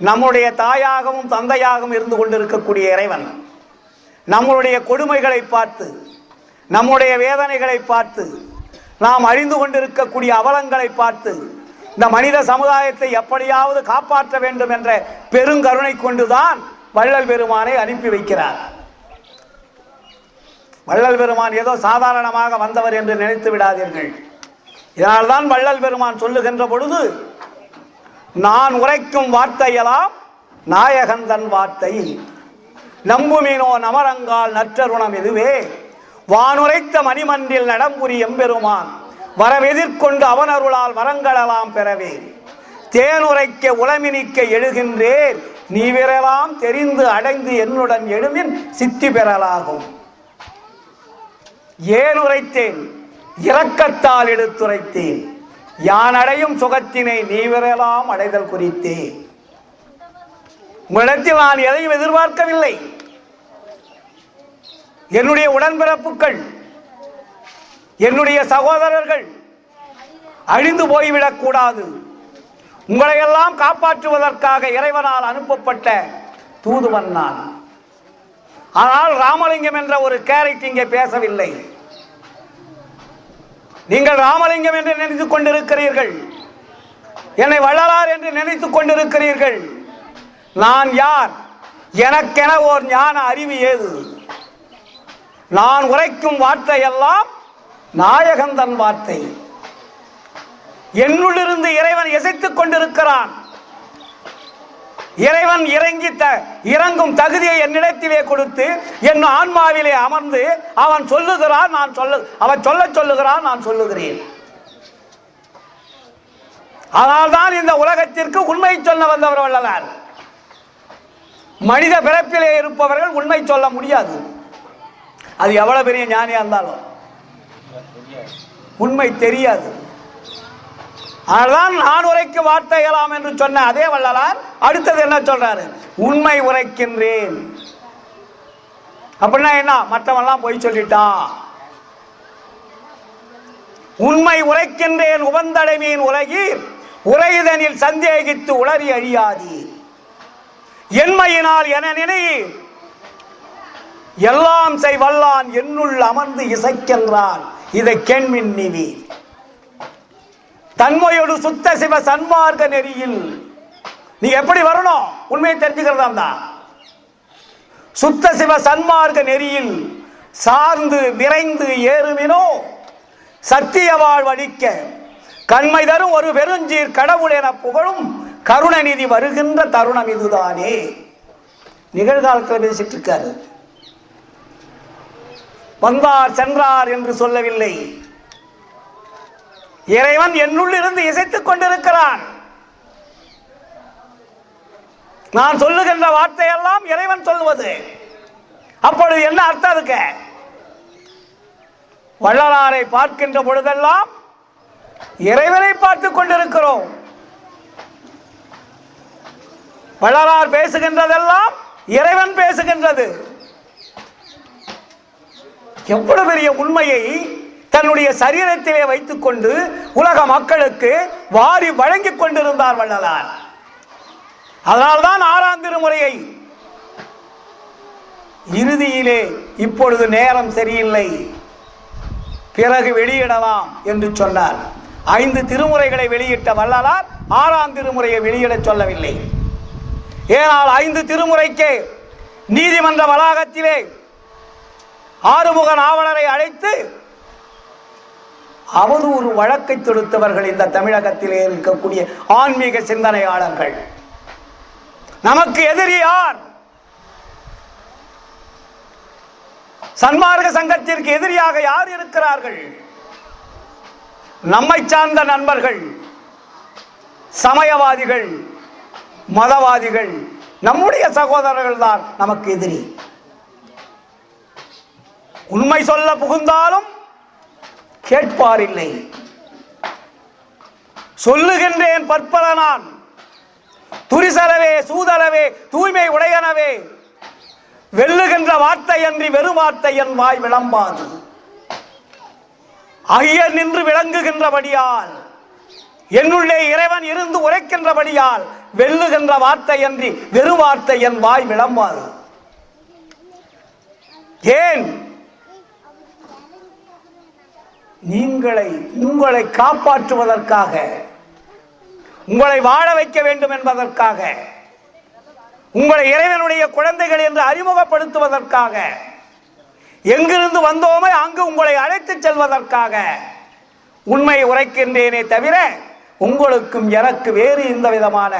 நம்முடைய தாயாகவும் தந்தையாகவும் இருந்து கொண்டிருக்கக்கூடிய இறைவன். நம்முடைய கொடுமைகளை பார்த்து, நம்முடைய வேதனைகளை பார்த்து, நாம் அறிந்து கொண்டிருக்கக்கூடிய அவலங்களை பார்த்து இந்த மனித சமுதாயத்தை எப்படியாவது காப்பாற்ற வேண்டும் என்ற பெருங்கருணை கொண்டுதான் வள்ளல் பெருமானை அனுப்பி வைக்கிறார். வள்ளல் பெருமான் ஏதோ சாதாரணமாக வந்தவர் என்று நினைத்து விடாதீர்கள். இதனால்தான் வள்ளல் பெருமான் சொல்லுகின்ற பொழுது, நான் உரைக்கும் வார்த்தையெல்லாம் நாயகந்தன் வார்த்தை, நம்புமினோ நமரங்கால் நற்றருணம் இதுவே, வானுரைத்த மணிமன்றில் நடம்புரி எம்பெருமான் வரவெதிர்கொண்டு அவனருளால் வரங்களெல்லாம் பெறவே, தேனுரைக்க உளமினிக்க எழுகின்றேன், நீ விரலாம் தெரிந்து அடைந்து என்னுடன் எழுமின் சித்தி பெறலாகும். ஏன் உரைத்தேன்? இரக்கத்தால் எடுத்துரைத்தேன், யான் அடையும் சுகத்தினை நீ விரலாம் அடைதல் குறித்தேன். உங்களிடத்தில் நான் எதையும் எதிர்பார்க்கவில்லை. என்னுடைய உடன்பிறப்புகள், என்னுடைய சகோதரர்கள் அழிந்து போய்விடக் கூடாது. உங்களையெல்லாம் காப்பாற்றுவதற்காக இறைவனால் அனுப்பப்பட்ட தூதுவன் நான். ஆனால் ராமலிங்கம் என்ற ஒரு கேரக்டர் இங்கே பேசவில்லை. நீங்கள் ராமலிங்கம் என்று நினைத்துக் கொண்டிருக்கிறீர்கள், என்னை வள்ளலார் என்று நினைத்துக் கொண்டிருக்கிறீர்கள். நான் யார்? எனக்கென ஓர் ஞான அறிவு ஏது? நான் உரைக்கும் வார்த்தை எல்லாம் நாயகந்தன் வார்த்தை. என்னுள்ளிருந்து இறைவன் இசைத்துக் கொண்டிருக்கிறான். இறைவன் இறங்கும் தகுதியை என்னிடத்திலே கொடுத்து என் ஆன்மாவிலே அமர்ந்து அவன் சொல்லுகிறான், அவன் சொல்லுகிறான், நான் சொல்லுகிறேன். அதனால்தான் இந்த உலகத்திற்கு உண்மை சொல்ல வந்தவர் வள்ளலார். மனித பிறப்பிலே இருப்பவர்கள் உண்மை சொல்ல முடியாது. அது எவ்வளவு பெரிய ஞானியா இருந்தாலும் உண்மை தெரியாது. அதனால் நான் உரைக்க வார்த்தைகளாம் என்று சொன்ன அதே வள்ளலார் அடுத்தது என்ன சொல்றாரு? உண்மை உரைக்கின்றேன். அப்படின்னா என்ன? மற்றவெல்லாம் பொய் சொல்லிட்டான். உண்மை உரைக்கின்றேன் உபந்தடைமையின் உலகீர் உரைதனில் சந்தேகித்து உளறி அழியாதி என்மையினால் என நினை எல்லாம் செய் வல்லான் என்னுள் அமர்ந்து இசைக்கின்றான் இதை கேண்மின் நிவி தன்மையோடு சுத்த சிவ சன்மார்க்க நெறியில். நீ எப்படி வரணும்? உண்மையை தெரிஞ்சுக்கிறதா தான். சுத்த சிவ சன்மார்க்க நெறியில் சார்ந்து விரைந்து ஏறுமினோ சத்திய வாழ்வழிக்க கண்மை தரும் ஒரு பெருஞ்சீர் கடவுள் என புகழும் கருணநிதி வருகின்ற தருணம் இதுதானே. நிகழ்காலத்தில் பேசிட்டு இருக்காரு. வந்தார் சென்றார் என்று சொல்லவில்லை. இறைவன் என்னுள் இருந்து இசைத்துக் கொண்டிருக்கிறான். நான் சொல்லுகின்ற வார்த்தையெல்லாம் இறைவன் சொல்லுவது. அப்பொழுது என்ன அர்த்தம் இருக்கு? வள்ளலாரை பார்க்கின்ற பொழுதெல்லாம் இறைவனை பார்த்துக் கொண்டிருக்கிறோம். வள்ளலார் பேசுகின்றதெல்லாம் இறைவன் பேசுகின்றது. எவ்வளவு பெரிய உண்மையை தன்னுடைய சரீரத்திலே வைத்துக் கொண்டு உலக மக்களுக்கு வாரி வழங்கிக் கொண்டிருந்தார் வள்ளலார். அதனால்தான் 6ஆம் திருமுறையை இறுதியிலே இப்பொழுது நேரம் சரியில்லை, பிறகு வெளியிடலாம் என்று சொன்னார். 5 திருமுறைகளை வெளியிட்ட வள்ளலார் 6ஆம் திருமுறையை வெளியிடச் சொல்லவில்லை. ஏனால் 5 திருமுறைக்கே நீதிமன்ற வளாகத்திலே ஆறுமுக நாவலரை அழைத்து அவதூறு வழக்கை தொடுத்தவர்கள் இந்த தமிழகத்திலே இருக்கக்கூடிய ஆன்மீக சிந்தனையாளர்கள். நமக்கு எதிரி யார்? சன்மார்க்க சங்கத்திற்கு எதிரியாக யார் இருக்கிறார்கள்? நம்மை சார்ந்த நண்பர்கள், சமயவாதிகள், மதவாதிகள், நம்முடைய சகோதரர்கள் தான் நமக்கு எதிரி. உண்மை சொல்ல புகுந்தாலும் கேட்பாரில்லை. சொல்லுகின்றேன் பற்பல நான், துரிசலவே சூதலவே தூய்மை உடையனவே, வெல்லுகின்ற வார்த்தை அன்றி வெறும் வார்த்தை என் வாய் விளம்பாது. ஐயர் நின்று விளங்குகின்றபடியால், என்னுள்ளே இறைவன் இருந்து உரைக்கின்றபடியால், வெல்லுகின்ற வார்த்தை அன்றி வெறும் வார்த்தை என் வாய் விளம்பாது. ஏன்? உங்களை காப்பாற்றுவதற்காக, உங்களை வாழ வைக்க வேண்டும் என்பதற்காக, உங்களை இறைவனுடைய குழந்தைகள் என்று அறிமுகப்படுத்துவதற்காக, எங்கிருந்து வந்தோமே அங்கு உங்களை அழைத்துச் செல்வதற்காக உண்மையை உரைக்கின்றேனே தவிர உங்களுக்கும் எனக்கு வேறு எந்த விதமான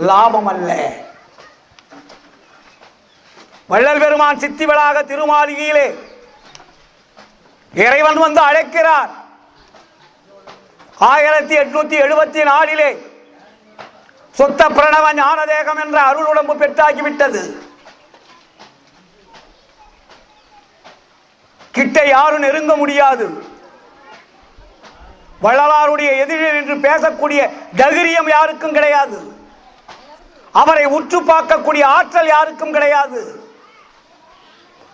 லாபம் அல்ல. வள்ளல் பெருமான் சித்திவளாக திருமாளிகையிலே இறைவன் வந்து அழைக்கிறார். 1874 சுத்த பிரணவ ஞானதேகம் என்ற அருள் உடம்பு பெற்றாகிவிட்டது. கிட்ட யாரும் நெருங்க முடியாது. வள்ளலாருடைய எதிரில் என்று பேசக்கூடிய தைரியம் யாருக்கும் கிடையாது. அவரை உற்று பார்க்கக்கூடிய ஆற்றல் யாருக்கும் கிடையாது.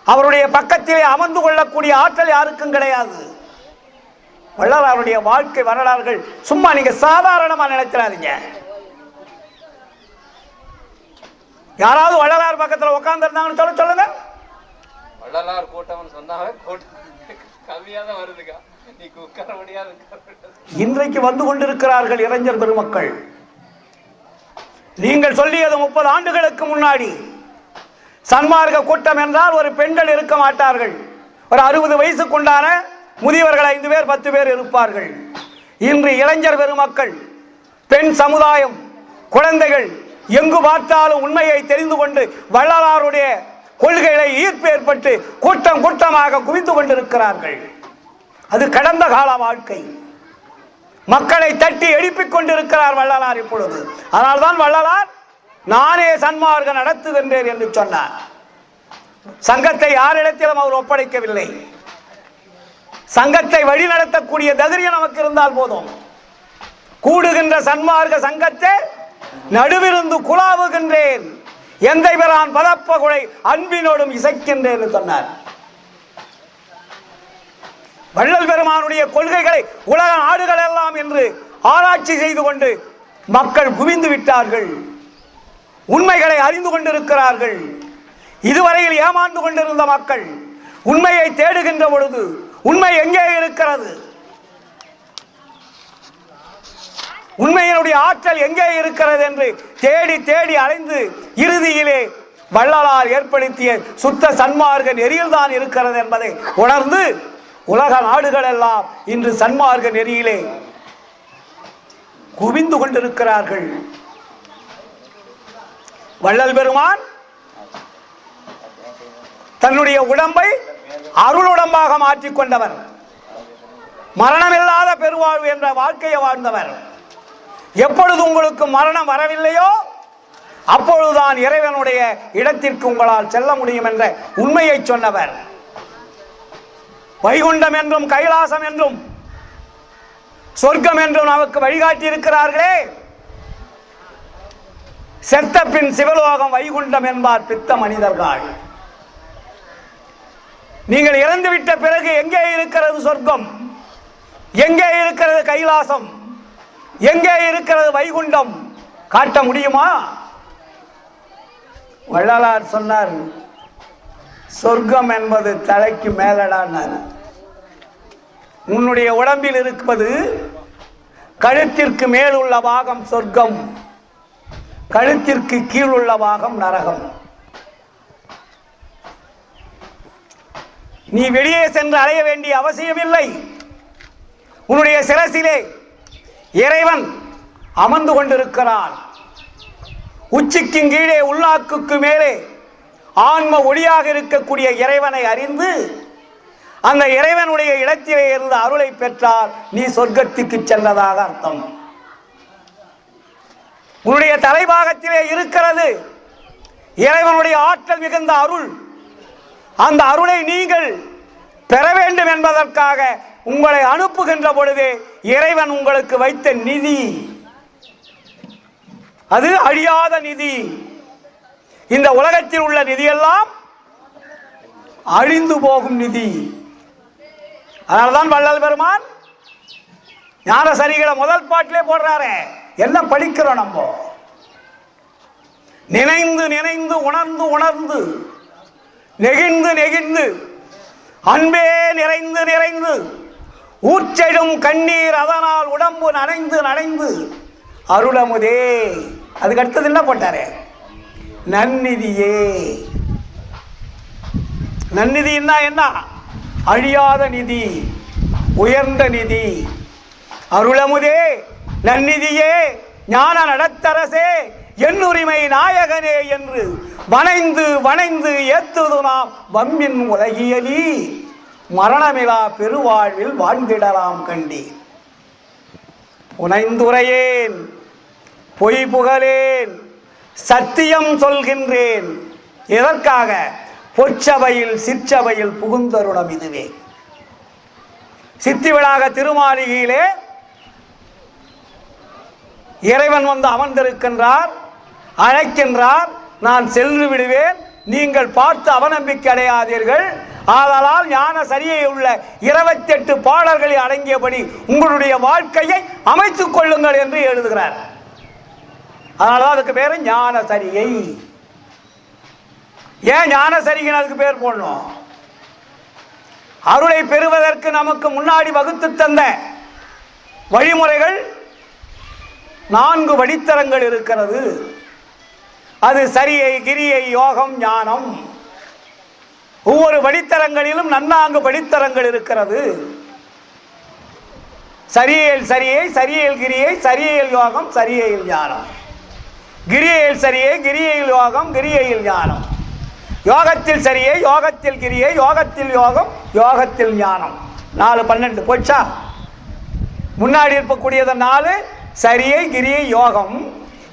அவருடைய பக்கத்திலே அமர்ந்து கொள்ளக்கூடிய ஆற்றல் யாருக்கும் கிடையாது. வள்ளலாருடைய வாழ்க்கை வரலாறுகள் சும்மா நீங்க சாதாரணமா நினைக்கிறாதீங்க. யாராவது வள்ளலார் பக்கத்தில் உட்கார்ந்து இருந்தாங்கன்னு சொல்லுங்க. வள்ளலார் கூட்டம் சொன்னாவே கவியாதான் வருதுக்கா. இன்றைக்கு வந்து கொண்டிருக்கிறார்கள் இளைஞர் பெருமக்கள். நீங்கள் சொல்லியது 30 ஆண்டுகளுக்கு முன்னாடி சன்மார்க்க கூட்டம் என்றால் ஒரு பெண்கள் இருக்க மாட்டார்கள். ஒரு 60 வயசுக்குண்டான முதியவர்கள் 5 பேர் 10 பேர் இருப்பார்கள். இன்று இளைஞர் பெருமக்கள், பெண் சமுதாயம், குழந்தைகள் எங்கு பார்த்தாலும் உண்மையை தெரிந்து கொண்டு வள்ளலாருடைய கொள்கைகளை ஈர்ப்பு ஏற்பட்டு கூட்டம் கூட்டமாக குவிந்து கொண்டிருக்கிறார்கள். அது கடந்த கால வாழ்க்கை. மக்களை தட்டி எழுப்பிக் கொண்டிருக்கிறார் வள்ளலார் இப்பொழுது. அதனால்தான் வள்ளலார் நானே சன்மார்க்கம் நடத்துகின்றேன் என்று சொன்னார். சங்கத்தை யாரிடத்திலும் அவர் ஒப்படைக்கவில்லை. சங்கத்தை வழி நடத்தக்கூடிய தைரியம் நமக்கு இருந்தால் போதும். கூடுகின்ற சன்மார்க்க சங்கத்தை நடுவிருந்து குலாவுகின்றேன், எந்தை பிரான் பதப்பகுளை அன்பினோடும் இசைக்கின்றேன் என்று சொன்னார். வள்ளல் பெருமானுடைய கொள்கைகளை உலக நாடுகள் எல்லாம் என்று ஆராய்ச்சி செய்து கொண்டு மக்கள் குவிந்து விட்டார்கள். உண்மைகளை அறிந்து கொண்டிருக்கிறார்கள். இதுவரையில் ஏமாந்து கொண்டிருந்த மக்கள் உண்மையை தேடுகின்ற பொழுது உண்மை எங்கே இருக்கிறது, உண்மையினுடைய ஆற்றல் எங்கே இருக்கிறது என்று தேடி தேடி அலைந்து இறுதியிலே வள்ளலார் ஏற்படுத்திய சுத்த சன்மார்க்க நெறியில் தான் இருக்கிறது என்பதை உணர்ந்து உலக நாடுகள் எல்லாம் இன்று சன்மார்க்க நெறியிலே குவிந்து கொண்டிருக்கிறார்கள். வள்ளல் பெருமான் தன்னுடைய உடம்பை அருளுடம்பாக மாற்றிக் கொண்டவர். மரணமில்லாத பெருவாழ்வு என்ற வாழ்க்கையை வாழ்ந்தவர். எப்பொழுது உங்களுக்கு மரணம் வரவில்லையோ அப்பொழுதுதான் இறைவனுடைய இடத்திற்கு உங்களால் செல்ல முடியும் என்ற உண்மையை சொன்னவர். வைகுண்டம் என்றும் கைலாசம் என்றும் சொர்க்கம் என்றும் நமக்கு வழிகாட்டி இருக்கிறார்களே. செத்த பின் சிவலோகம் வைகுண்டம் என்பார் பித்த மனிதர்கள். நீங்கள் இறந்துவிட்ட பிறகு எங்கே இருக்கிறது சொர்க்கம், எங்கே இருக்கிறது கைலாசம், எங்கே இருக்கிறது வைகுண்டம் காட்ட முடியுமா? வள்ளலார் சொன்னார், சொர்க்கம் என்பது தலைக்கு மேலடானார். உன்னுடைய உடம்பில் இருப்பது கழுத்திற்கு மேல் உள்ள பாகம் சொர்க்கம், கழுத்திற்கு கீழ் உள்ள பாகம் நரகம். நீ வெளியே சென்று அலைய வேண்டிய அவசியமில்லை. உன்னுடைய சிரசிலே இறைவன் அமர்ந்து கொண்டிருக்கிறான். உச்சிக்கு கீழே உள்நாக்குக்கு மேலே ஆன்ம ஒளியாக இருக்கக்கூடிய இறைவனை அறிந்து அந்த இறைவனுடைய இடத்திலே இருந்து அருளை பெற்றால் நீ சொர்க்கத்துக்கு சென்றதாக அர்த்தம். உன்னுடைய தலைபாகத்திலே இருக்கிறது இறைவனுடைய ஆற்றல் மிகுந்த அருள். அந்த அருளை நீங்கள் பெற வேண்டும் என்பதற்காக உங்களை அனுப்புகின்ற பொழுது இறைவன் உங்களுக்கு வைத்த நிதி, அது அழியாத நிதி. இந்த உலகத்தில் உள்ள நிதியெல்லாம் அழிந்து போகும் நிதி. அதனால்தான் வள்ளல் பெருமான் ஞான சரிகளை முதல் பாட்டிலே போடுறாரு. என்ன படிக்கிறோம் நம்ம? நினைந்து நினைந்து உணர்ந்து உணர்ந்து நெகிழ்ந்து நெகிழ்ந்து அன்பே நிறைந்து நிறைந்து ஊற்றெடும் கண்ணீர் அதனால் உடம்பு நனைந்து நனைந்து அருளமுதே. அதுக்கு அடுத்தது என்ன போட்டாரு? நன்னிதியே. நன்னிதினா என்ன? அழியாத நிதி, உயர்ந்த நிதி. அருளமுதே, நன்னிதியே, ஞான நடத்தரசே, என்னுரிமை நாயகனே என்று வணைந்து வணைந்து ஏத்துது நாம் வம்பின் உலகியலி மரணமிலா பெருவாழ்வில் வாழ்ந்திடலாம் கண்டி. புனைந்துரையேன், பொய் புகழேன், சத்தியம் சொல்கின்றேன். எதற்காக? பொற்சபையில் சிற்சபையில் புகுந்தருணம் இதுவே. சித்திவிழாக திருமாளிகையிலே இறைவன் வந்து அமர்ந்திருக்கின்றார், அழைக்கின்றார். நான் சென்று விடுவேன், நீங்கள் பார்த்து அவநம்பிக்கை அடையாதீர்கள். ஆதலால் ஞான சரியை உள்ள 28 பாடல்களை அடங்கியபடி உங்களுடைய வாழ்க்கையை அமைத்துக் கொள்ளுங்கள் என்று எழுதுகிறார். அதனாலதான் அதுக்கு பேரு ஞான சரியை. ஏன் ஞான சரிகை அதுக்கு பேர் போடணும்? அருளை பெறுவதற்கு நமக்கு முன்னாடி வகுத்து தந்த வழிமுறைகள் 4 வழித்தரங்கள் இருக்கிறது. அது சரியை, கிரியை, யோகம், ஞானம். ஒவ்வொரு வழித்தரங்களிலும் 4 வழித்தரங்கள் இருக்கிறது. சரியேல் சரியை, சரியேல் கிரியை, சரியேல் யோகம், சரியேல் ஞானம். கிரியையில் சரியை, கிரியையில் யோகம், கிரியையில் ஞானம். யோகத்தில் சரியை, யோகத்தில் கிரியை, யோகத்தில் யோகம், யோகத்தில் ஞானம். 4 12 போச்சா? முன்னாடி இருக்கக்கூடியது 4 சரியை, கிரியை, யோகம்.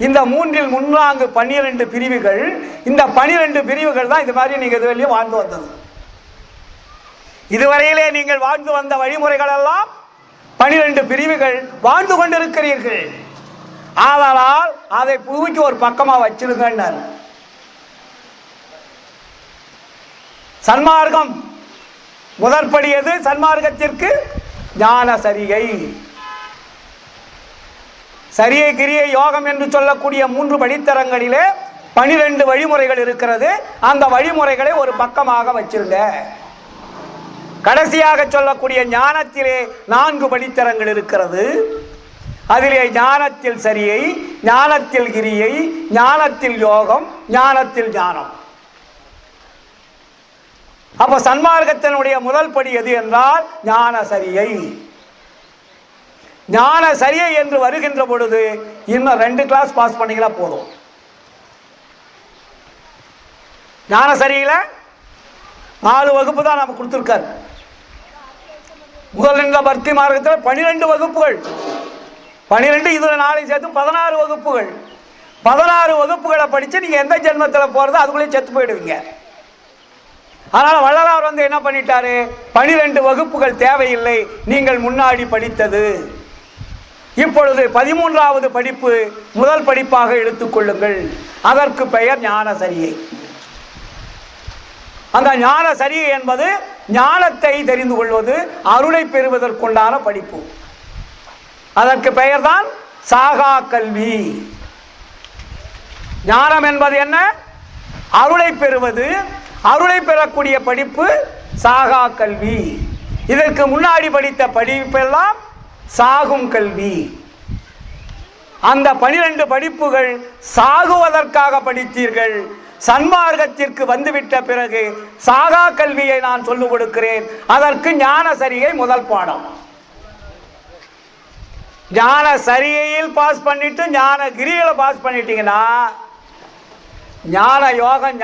இந்த 3 முன்னாங்கு 12 பிரிவுகள். இந்த 12 பிரிவுகள் தான் இது மாதிரி நீங்க இதுவரையிலும் வாழ்ந்து வந்தது. இதுவரையிலே நீங்கள் வாழ்ந்து வந்த வழிமுறைகள் எல்லாம் 12 பிரிவுகள் வாழ்ந்து கொண்டிருக்கிறீர்கள். ஆதலால் அதை புதுக்கி ஒரு பக்கமா வச்சிருங்க. சன்மார்க்கம் முதற்படியது. சன்மார்க்கத்திற்கு ஞான சரிகை, சரியை, கிரியை, யோகம் என்று சொல்லக்கூடிய 3 படித்தரங்களிலே 12 வழிமுறைகள் இருக்கிறது. அந்த வழிமுறைகளை ஒரு பக்கமாக வச்சிருங்க. கடைசியாக சொல்லக்கூடிய ஞானத்திலே 4 படித்தரங்கள் இருக்கிறது. அதிலே ஞானத்தில் சரியை, ஞானத்தில் கிரியை, ஞானத்தில் யோகம், ஞானத்தில் ஞானம். அப்ப சன்மார்க்கத்தினுடைய முதல் படி எது என்றால் ஞான சரியை. ஞான சரியை என்று வருகின்ற பொழுது இன்னும் 2 கிளாஸ் பாஸ் பண்ணீங்களா போதும். ஞான சரியில 4 வகுப்பு தான் நம்ம கொடுத்திருக்காரு. முதல் இந்த பக்தி மார்க்கத்தில் 12 வகுப்புகள். 12 இதுல 4 சேர்த்து 16 வகுப்புகள். 16 வகுப்புகளை படிச்சு நீங்க எந்த ஜென்மத்தில் போறது அதுக்குள்ளே செத்து போயிடுவீங்க. அதனால வள்ளலார் வந்து என்ன பண்ணிட்டாரு? 12 வகுப்புகள் தேவையில்லை, நீங்கள் முன்னாடி படித்தது. இப்பொழுது 13வது படிப்பு முதல் படிப்பாக எடுத்துக்கொள்ளுங்கள். அதற்கு பெயர் ஞான சரியை. அந்த ஞான சரியை என்பது ஞானத்தை தெரிந்து கொள்வது, அருளை பெறுவதற்குண்டான படிப்பு. அதற்கு பெயர் தான் சாகா கல்வி. ஞானம் என்பது என்ன? அருளை பெறுவது. அருளை பெறக்கூடிய படிப்பு சாகா கல்வி. இதற்கு முன்னாடி படித்த படிப்பெல்லாம் சாகும் கல்வி. அந்த 12 படிப்புகள் சாகுவதற்காக படித்தீர்கள். சன்மார்க்கத்திற்கு வந்துவிட்ட பிறகு சாகா கல்வியை நான் சொல்லிக் கொடுக்கிறேன். அதற்கு ஞான சரியை முதல் பாடம். ஞான சரியில் பாஸ் பண்ணிட்டு ஞான கிரியில பாஸ் பண்ணிட்டீங்கன்னா ஞான யோகம்,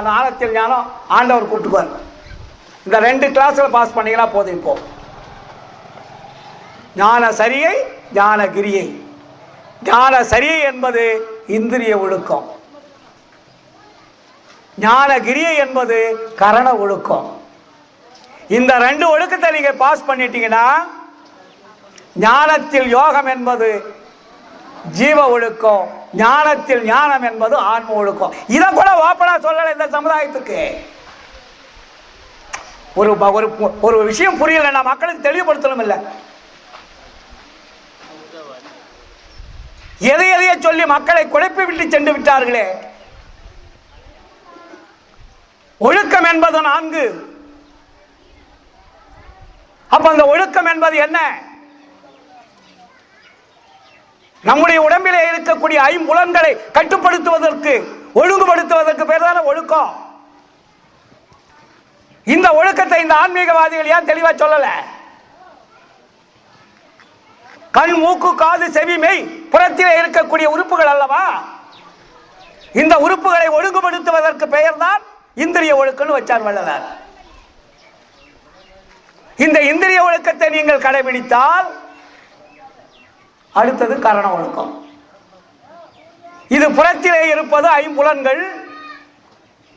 ஞானத்தில் ஞானம் ஆண்டவர் கூட்டுக்குவார். இந்த 2 கிளாஸ்ல பாஸ் பண்ணீங்கன்னா போதும். இப்போ ஞான சரியை, ஞான கிரியை. ஞான சரியை என்பது இந்திரிய ஒழுக்கம். ஞான கிரியை என்பது கரண ஒழுக்கம். இந்த 2 ஒழுக்கத்தை நீங்க பாஸ் பண்ணிட்டீங்கன்னா ஞானத்தில் யோகம் என்பது ஜீவ ஒழுக்கம், ஞானத்தில் ஞானம் என்பது ஆன்ம ஒழுக்கம். இதை கூட ஓப்பனா சொல்லல இந்த சமுதாயத்துக்கு. ஒரு ஒரு விஷயம் புரியல, நான் மக்களுக்கு தெளிவுபடுத்தணும் இல்ல. எதைய சொல்லி மக்களை குழப்பி விட்டு சென்று விட்டார்களே. ஒழுக்கம் என்பது 4. அப்ப அந்த ஒழுக்கம் என்பது என்ன? நம்முடைய உடம்பிலே இருக்கக்கூடிய 5 புலன்களை கட்டுப்படுத்துவதற்கு, ஒழுங்குபடுத்துவதற்கு பேர் தானே ஒழுக்கம். இந்த ஒழுக்கத்தை இந்த ஆன்மீகவாதிகள் ஏன் தெளிவா சொல்லல? கண், மூக்கு, காது, செவி, மெய் புறத்திலே இருக்கக்கூடிய உறுப்புகள் அல்லவா? இந்த உறுப்புகளை ஒழுங்குபடுத்துவதற்கு பெயர் தான் இந்திரிய ஒழுக்கம்னு வச்சார் வள்ளலார். இந்த இந்திரிய ஒழுக்கத்தை நீங்கள் கடைபிடித்தால் அடுத்தது கரண ஒழுக்கம். இது புறத்திலே இருப்பது 5 புலன்கள்,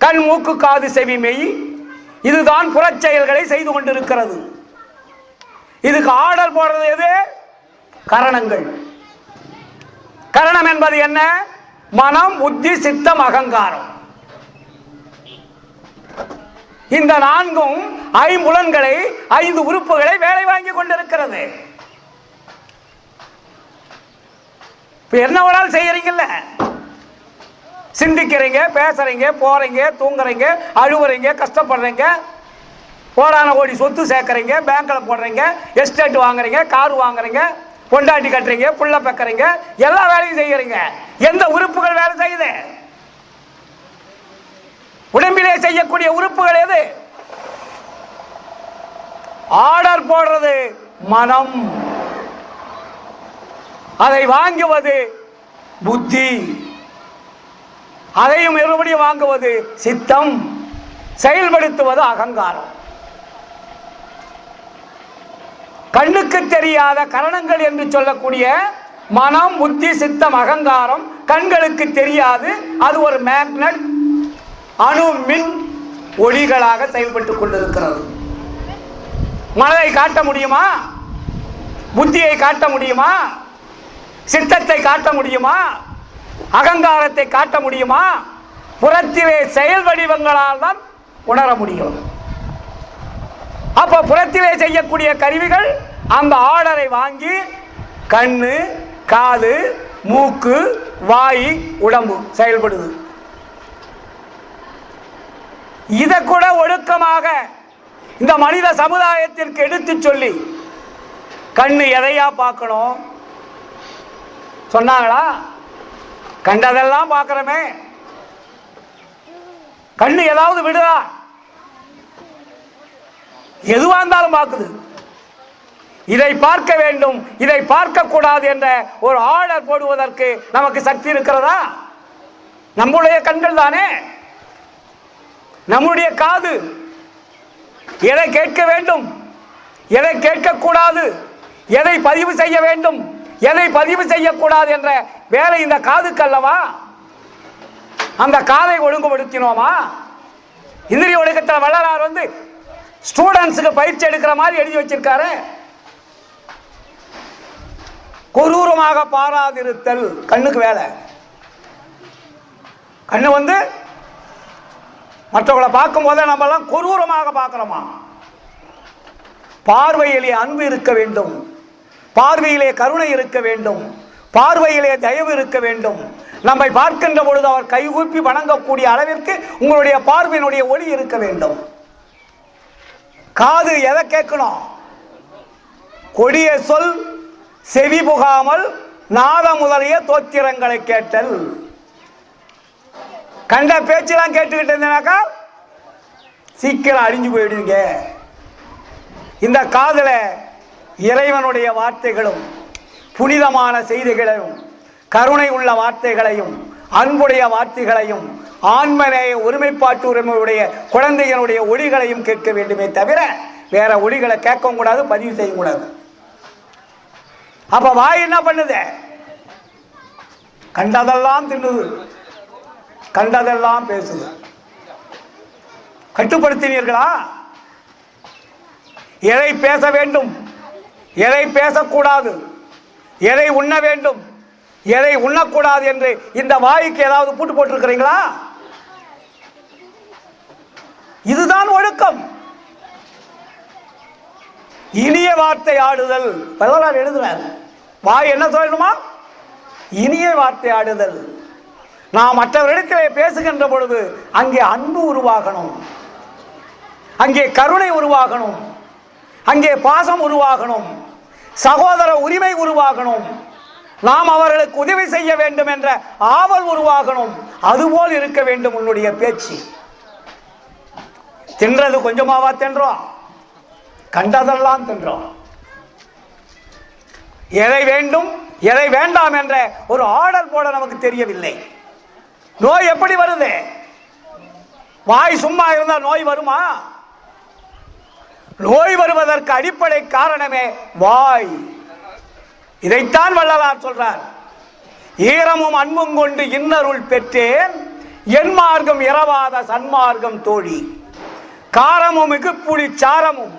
கண், மூக்கு, காது, செவி, மெய். இதுதான் புறச் செயல்களை செய்து கொண்டிருக்கிறது. இதுக்கு ஆர்டர் போடுறது எது? கரணங்கள். கரணம் என்பது என்ன? மனம், புத்தி, சித்தம், அகங்காரம். இந்த 4ம் 5 புலன்களை, 5 உறுப்புகளை வேலை வாங்கி கொண்டிருக்கிறது. என்ன வேணாலும் செய்யறீங்கல்ல, சிந்திக்கிறீங்க, பேசுறீங்க, போறீங்க, தூங்குறீங்க, அழுவுறீங்க, கஷ்டப்படுறீங்க, கோடான கோடி சொத்து சேர்க்கறீங்க, பேங்க்ல போடுறீங்க, எஸ்டேட் வாங்குறீங்க, கார் வாங்குறீங்க, பொண்டாட்டி கட்டுறீங்க, புள்ள பெக்கறீங்க, எல்லா வேலையும் செய்யறீங்க. எந்த உறுப்புகள் வேலை செய்யுது? உடம்பிலே செய்யக்கூடிய உறுப்புகள் எது? ஆர்டர் போடுறது மனம், அதை வாங்குவது புத்தி, அதையும் மறுபடியும் வாங்குவது சித்தம், செயல்படுத்துவது அகங்காரம். கண்ணுக்கு தெரியாத கரணங்கள் என்று சொல்லக்கூடிய மனம், புத்தி, சித்தம், அகங்காரம் கண்களுக்கு தெரியாது. அது ஒரு மேக்னட், அணு மின் ஒளிகளாக செயல்பட்டுக் கொண்டிருக்கிறது. மனதை காட்ட முடியுமா? புத்தியை காட்ட முடியுமா? சித்தத்தை காட்ட முடியுமா? அகங்காரத்தை காட்ட முடியுமா? புறத்திலே செயல் வடிவங்களால் தான் உணர முடியும். அப்ப புறத்திலே செய்யக்கூடிய கருவிகள் அந்த ஆர்டரை வாங்கி கண்ணு, காது, மூக்கு, வாய், உடம்பு செயல்படுது. இதை கூட ஒழுக்கமாக இந்த மனித சமுதாயத்திற்கு எடுத்து சொல்லி, கண்ணு எதையா பார்க்கணும் சொன்னாங்களா? கண்டதெல்லாம் பார்க்கிறோமே, கண்ணு ஏதாவது விடுதா? எதுவா இருந்தாலும் பார்க்குது. இதை பார்க்க வேண்டும், இதை பார்க்க கூடாது என்ற ஒரு ஆர்டர் போடுவதற்கு நமக்கு சக்தி இருக்கிறதா? நம்முடைய கண்கள் தானே. நம்முடைய காது எதை கேட்க வேண்டும், எதை கேட்கக்கூடாது, எதை பதிவு செய்ய வேண்டும், எதை பதிவு செய்யக்கூடாது என்ற வேலை இந்த காதுக்கு அல்லவா? அந்த காதை ஒழுங்குபடுத்தினோமா? இந்திரிய ஒழுக்கத்தில் வள்ளலார் ஸ்டூடெண்ட்ஸுக்கு பயிற்சி எடுக்கிற மாதிரி எழுதி வச்சிருக்காரு. கொரூரமாக பாராதிருத்தல் கண்ணுக்கு வேலை. கண்ணு மற்றவங்களை பார்க்கும் போதே நம்ம எல்லாம் கொரூரமாக பார்க்கிறோமா? பார்வையிலே அன்பு இருக்க வேண்டும், பார்வையிலே கருணை இருக்க வேண்டும், பார்வையிலே தயவு இருக்க வேண்டும். நம்மை பார்க்கின்ற பொழுது அவர் கைகூப்பி வணங்கக்கூடிய அளவிற்கு உங்களுடைய பார்வையினுடைய ஒளி இருக்க வேண்டும். காது எதை கேட்கணும்? கொடிய சொல் செவி புகாமல் நாத முதலிய தோத்திரங்களை கேட்டல். கண்ட பேச்செல்லாம் கேட்டுக்கிட்டு இருந்தேனாக்கா சீக்கிரம் அழிஞ்சு போயிடுவீங்க. இந்த காதுல இறைவனுடைய வார்த்தைகளும் புனிதமான செய்திகளையும் கருணை உள்ள வார்த்தைகளையும் அன்புடைய வார்த்தைகளையும் ஆன்மநேய ஒருமைப்பாட்டு உரிமையுடைய குழந்தைகளுடைய ஒளிகளையும் கேட்க வேண்டுமே தவிர வேற ஒளிகளை கேட்க கூடாது, பதிவு செய்ய கூடாது. அப்ப வாய் என்ன பண்ணுது? கண்டதெல்லாம் தின்னுது, கண்டதெல்லாம் பேசுது. கட்டுப்படுத்தினீர்களா? எதை பேச வேண்டும், எதை பேசக்கூடாது, எதை உண்ண வேண்டும், எதை உண்ணக்கூடாது என்று இந்த வாய்க்கு ஏதாவது பூட்டு போட்டிருக்கிறீங்களா? இதுதான் ஒழுக்கம். இனிய வார்த்தை ஆடுதல் வள்ளலார் எழுதுறார். வாய் என்ன சொல்லணுமா? இனிய வார்த்தை ஆடுதல். நாம் மற்றவரிடத்திலே பேசுகின்ற பொழுது அங்கே அன்பு உருவாகணும், அங்கே கருணை உருவாகணும், அங்கே பாசம் உருவாகணும், சகோதர உரிமை உருவாகணும், நாம் அவர்களுக்கு உதவி செய்ய வேண்டும் என்ற ஆவல் உருவாகணும். அதுபோல் இருக்க வேண்டும் உன்னுடைய பேச்சு. தின்றது கொஞ்சமாவா தின்றோம்? கண்டதெல்லாம் தின்றோம். எதை வேண்டும் எதை வேண்டாம் என்ற ஒரு ஆர்டர் போட நமக்கு தெரியவில்லை. நோய் எப்படி வருது? வாய் சும்மா இருந்தால் நோய் வருமா? நோய் வருவதற்கு அடிப்படை காரணமே வாய். இதைத்தான் வள்ளலார் சொல்றார். ஈரமும் அன்பும் கொண்டு இன்னருள் பெற்றேன், என் மார்க்கம் இரவாத சன்மார்க்கம் தோழி. காரமும் மிகுப்புளி சாரமும்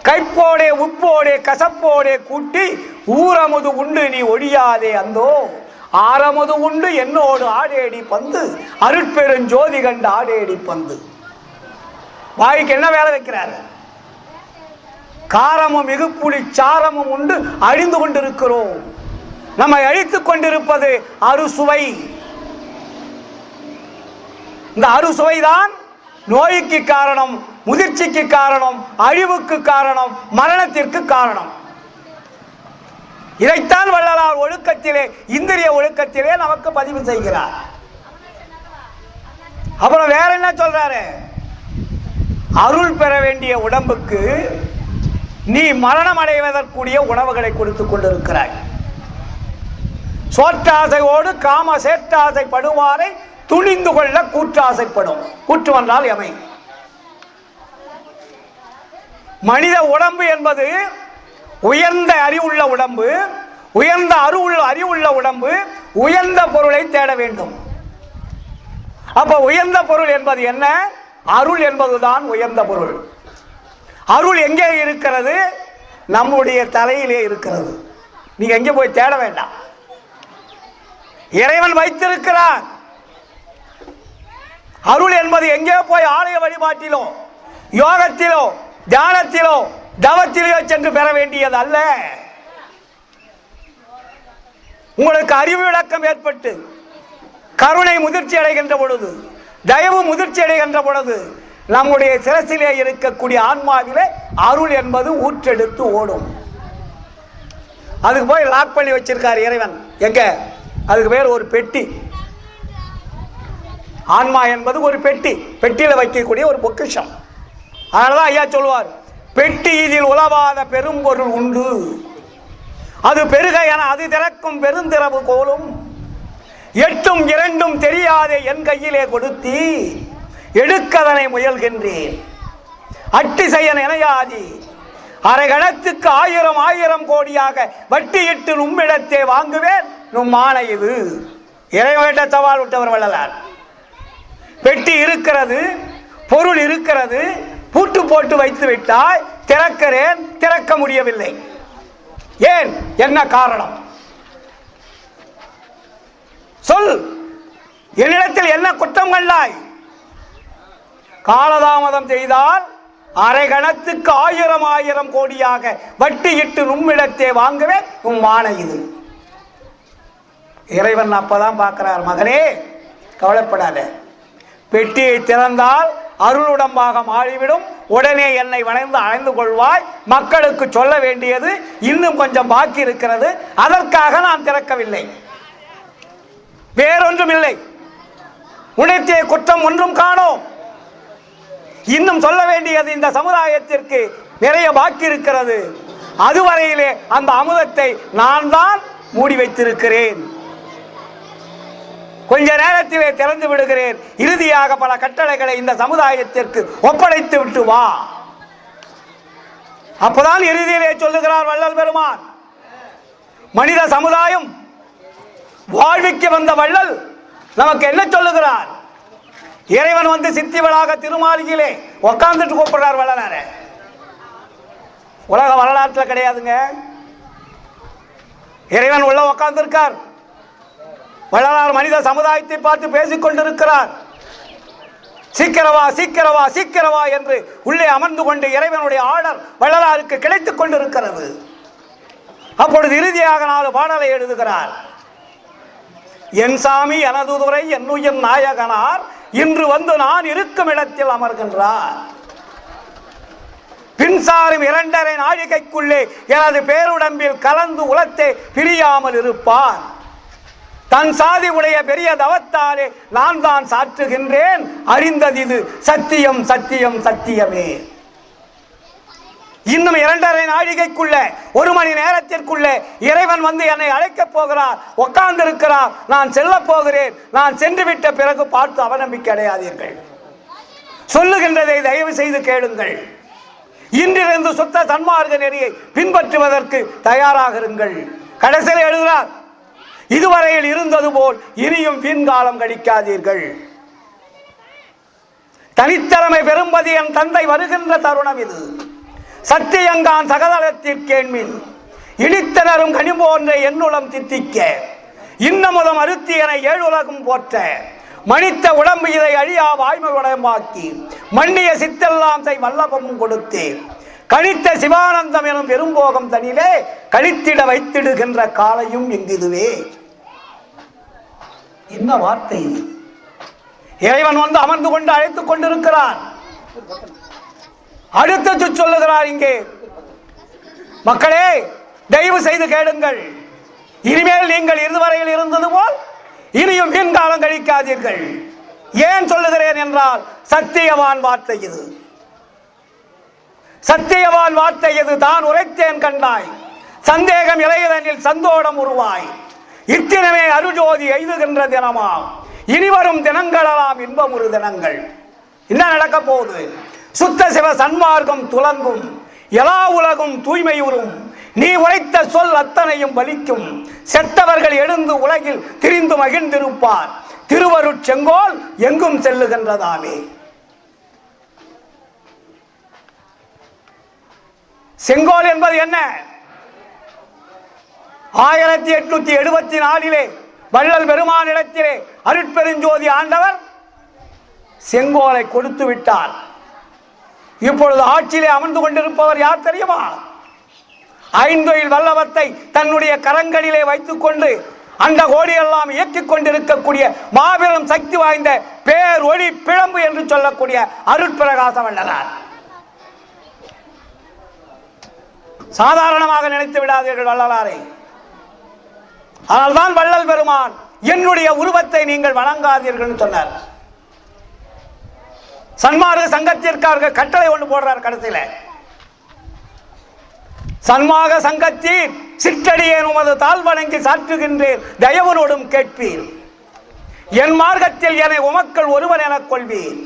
கைப்போடே உப்போடே கசப்போடே கூட்டி ஊரமுது உண்டு நீ ஒழியாதே அந்தோ, ஆரமுது உண்டு என்னோடு ஆடேடி பந்து, அருட்பெருஞ்சோதி கண்டு ஆடேடி பந்து. வாய்க்கு என்ன வேலை வைக்கிறார்? காரமும் மிகுப்புளி சாரமும் உண்டு அழிந்து கொண்டிருக்கிறோம். நம்மை அழித்துக் கொண்டிருப்பது அறுசுவை. இந்த அறுசுவைதான் நோய்க்கு காரணம், முதிர்ச்சிக்கு காரணம், அழிவுக்கு காரணம், மரணத்திற்கு காரணம். இதைத்தான் வள்ளலார் ஒழுக்கத்திலே, இந்திரிய ஒழுக்கத்திலே நமக்கு பதிவு செய்கிறார். அப்புறம் வேற என்ன சொல்றாரு? அருள் பெற வேண்டிய உடம்புக்கு நீ மரணம் அடைவதற்குரிய உணவுகளை கொடுத்துக் கொண்டிருக்கிறாய். சோற்றாசையோடு காம சேற்றாசை படுவாரை துணிந்து கொள்ள கூற்றாசைப்படும். கூற்று வந்தால் எமை. மனித உடம்பு என்பது உயர்ந்த அறிவுள்ள உடம்பு, உயர்ந்த அறிவுள்ள உடம்பு உயர்ந்த பொருளை தேட வேண்டும். அப்ப உயர்ந்த பொருள் என்பது என்ன? அருள் என்பதுதான் உயர்ந்த பொருள். அருள் எங்கே இருக்கிறது? நம்முடைய தலையிலே இருக்கிறது. நீங்க எங்கே போய் தேட வேண்டாம். இறைவன் வைத்திருக்கிறார். அருள் என்பது எங்கே போய் ஆலய வழிபாட்டிலோ யோகத்திலோ தியானத்திலோ தவத்திலோ சென்று பெற வேண்டியது அல்ல. உங்களுக்கு அறிவு விளக்கம் ஏற்பட்டு கருணை முதிர்ச்சி அடைகின்ற பொழுது, தயவு முதிர்ச்சி அடைகின்ற பொழுது நம்முடைய சிரசிலே இருக்கக்கூடிய ஆன்மாவிலே அருள் என்பது ஊற்றெடுத்து ஓடும். அதுக்கு போய் லாக் பண்ணி வச்சிருக்கார் இறைவன். எங்க? அதுக்கு பேர் ஒரு பெட்டி. ஆன்மா என்பது ஒரு பெட்டி, பெட்டியில வைக்கக்கூடிய ஒரு பொக்கிஷம். அதனாலதான் ஐயா சொல்லுவார், பெட்டி இதில் உலவாத பெரும்பொருள் உண்டு, அது பெருக என அது திறக்கும் பெருந்திரவு கோலும், எட்டும் இரண்டும் தெரியாதே என் கையிலே கொடுத்தி எடுக்கதனை முயல்கின்றேன், அட்டி செய்ய நினையாதி அரை கணத்துக்கு 1000 கோடியாக வட்டியிட்டு நும்மிடத்தே வாங்குவேன் நும்மான இது. இறைவனிட சவால் விட்டவர் வள்ளலார். பெட்டி இருக்கிறது, பொருள் இருக்கிறது, பூட்டு போட்டு வைத்து விட்டால் திறக்கிறேன், திறக்க முடியவில்லை. ஏன்? என்ன காரணம்? சொல். என்னிடத்தில் என்ன குற்றம் கண்டாய்? காலதாமதம் செய்தால் அரை கணத்துக்கு 1000 கோடியாக வட்டியிட்டு நும்மிடத்தே வாங்கவே நும்மான இது. இறைவன் அப்பதான் பார்க்கிறார், மகனே கவலைப்படாத, பெட்டியை திறந்தால் அருளுடம்பாக மாறிவிடும், உடனே என்னை வணைந்து அணைந்து கொள்வாய். மக்களுக்கு சொல்ல வேண்டியது இன்னும் கொஞ்சம் பாக்கி இருக்கிறது, அதற்காக நான் திறக்கவில்லை, வேறொன்றும் இல்லை. உனக்கே குற்றம் ஒன்றும் காணோம். இன்னும் சொல்ல வேண்டியது இந்த சமுதாயத்திற்கு நிறைய பாக்கி இருக்கிறது. அதுவரையிலே அந்த அமுதத்தை நான் தான் மூடி வைத்திருக்கிறேன். கொஞ்ச நேரத்திலே திறந்து விடுகிறேன். இறுதியாக பல கட்டளைகளை இந்த சமுதாயத்திற்கு ஒப்படைத்து விட்டு வா. அப்பதான் இறுதியிலே சொல்லுகிறார் வள்ளல் பெருமான், மனித சமுதாயம் வாழ்விக்கு வந்த வள்ளல் நமக்கு என்ன சொல்லுகிறார்? இறைவன் வந்து சித்திவளாக திருமாளியிலே உட்கார்ந்துட்டு கூப்பிடுறார் வள்ளலார. உலக வரலாற்றில் கிடையாதுங்க. இறைவன் உள்ள உட்கார்ந்திருக்கார். வள்ளலார் மனித சமுதாயத்தை பார்த்து பேசிக் கொண்டிருக்கிறார். சீக்கிரவா சீக்கிரவா சீக்கிரவா என்று உள்ளே அமர்ந்து கொண்டு இறைவனுடைய ஆர்டர் வள்ளலாருக்கு கிடைத்துக் கொண்டிருக்கிறது. அப்பொழுது இறுதியாக 4 பாடலை எழுதுகிறார். என் சாமி எனது துறை என்னுயிர் நாயகனார் இன்று வந்து நான் இருக்கும் இடத்தில் அமர்கின்றார். பின்சாரும் 2.5 நாழிகைக்குள்ளே எனது பேருடம்பில் கலந்து உலத்தே பிரியாமல் இருப்பார். தன் சாதி உடைய பெரிய தவத்தாலே நான் தான் சாற்றுகின்றேன். அறிந்தது இது சத்தியம் சத்தியம் சத்தியமே. இன்னும் 2.5 நாழிகைக்குள்ள 1 மணி நேரத்திற்குள்ளே இறைவன் வந்து என்னை அழைக்கப் போகிறார். உட்கார்ந்து இருக்கிறார். நான் செல்ல போகிறேன். நான் சென்று விட்ட பிறகு பார்த்து அவநம்பிக்கை அடையாதீர்கள். சொல்லுகின்றதை தயவு செய்து கேளுங்கள். இன்றிலிருந்து சுத்த சன்மார்க்க நெறியை பின்பற்றுவதற்கு தயாராக இருங்கள். கடைசியில் எழுதுகிறார், இதுவரையில் இருந்தது போல் இனியும் பின்காலம் கழிக்காதீர்கள். தனித்தலைமை பெறும்பது என் தந்தை வருகின்ற தருணம் இது. சத்தியங்கான் சகதளத்திற்கேண்மின் இடித்தனரும் கனிபோன்ற என்னுளம் தித்திக்க இன்னமுதம் அருத்தியனை 7 உலகம் போற்ற மனித்த உடம்பு இதை அழியா வாய்மை உடம்பாக்கி மன்னிய சித்தெல்லாம் செய் வல்லபமும் கொடுத்தேன். கழித்த சிவானந்தம் எனும் பெரும்போகம் தனிலே கழித்திட வைத்திடுகின்ற காலையும் எங்கிதுவே. என்ன வார்த்தை! இறைவன் வந்து அமர்ந்து கொண்டு அழைத்துக் கொண்டிருக்கிறார். அடுத்து சொல்லுகிறார், இங்கே மக்களே தயவு செய்து கேளுங்கள். இனிமேல் நீங்கள் இதுவரையில் இருந்தது போல் இனியும் பின்காலம் கழிக்காதீர்கள். ஏன் சொல்லுகிறேன் என்றால் சத்தியவான் வார்த்தை இது. சத்தியவான் வார்த்தை இது. தான் உரைத்தேன் கண்டாய் சந்தேகம் இளையதனில் சந்தோடம் உருவாய் இத்தினமே அருஜோதி எய்துகின்ற தினமாம் இனிவரும் தினங்களெல்லாம் இன்பம் ஒரு தினங்கள். என்ன நடக்க போகுது? சுத்த சிவ சன்மார்க்கம் துலங்கும் எல்லா உலகும் தூய்மையுறும். நீ உரைத்த சொல் அத்தனையும் பலிக்கும். செத்தவர்கள் எழுந்து உலகில் திரிந்து மகிழ்ந்திருப்பார். திருவருட் செங்கோல் எங்கும் செல்லுகின்றதாமே. செங்கோல் என்பது என்ன? 1874 வள்ளல் பெருமானிடத்திலே அருட்பெருஞ்சோதி ஆண்டவர் செங்கோலை கொடுத்து விட்டார். இப்பொழுது ஆட்சியிலே அமர்ந்து கொண்டிருப்பவர் யார் தெரியுமா? ஐந்தொழில் வல்லவத்தை தன்னுடைய கரங்களிலே வைத்துக் கொண்டு அந்த கோடியெல்லாம் இயக்கிக் கொண்டிருக்கக்கூடிய மாபெரும் சக்தி வாய்ந்த பேர் ஒளி பிழம்பு என்று சொல்லக்கூடிய அருட்பிரகாச வள்ளலார். சாதாரணமாக நினைத்து விடாதீர்கள் வள்ளலாரை. அதனால்தான் வள்ளல் பெருமான் என்னுடைய உருவத்தை நீங்கள் வணங்காதீர்கள் சொன்னார். சன்மார்க்க சங்கத்திற்காக கட்டளை ஒன்று போடுறார். கடைசியில சன்மார்க்க சங்கத்தில் சிற்றடியேன் உமது தாழ் வணங்கி சாற்றுகின்றேன் தயவனோடும் கேட்பீர். என் மார்க்கத்தில் என்னை உமக்கள் ஒருவன் எனக் கொள்வீர்.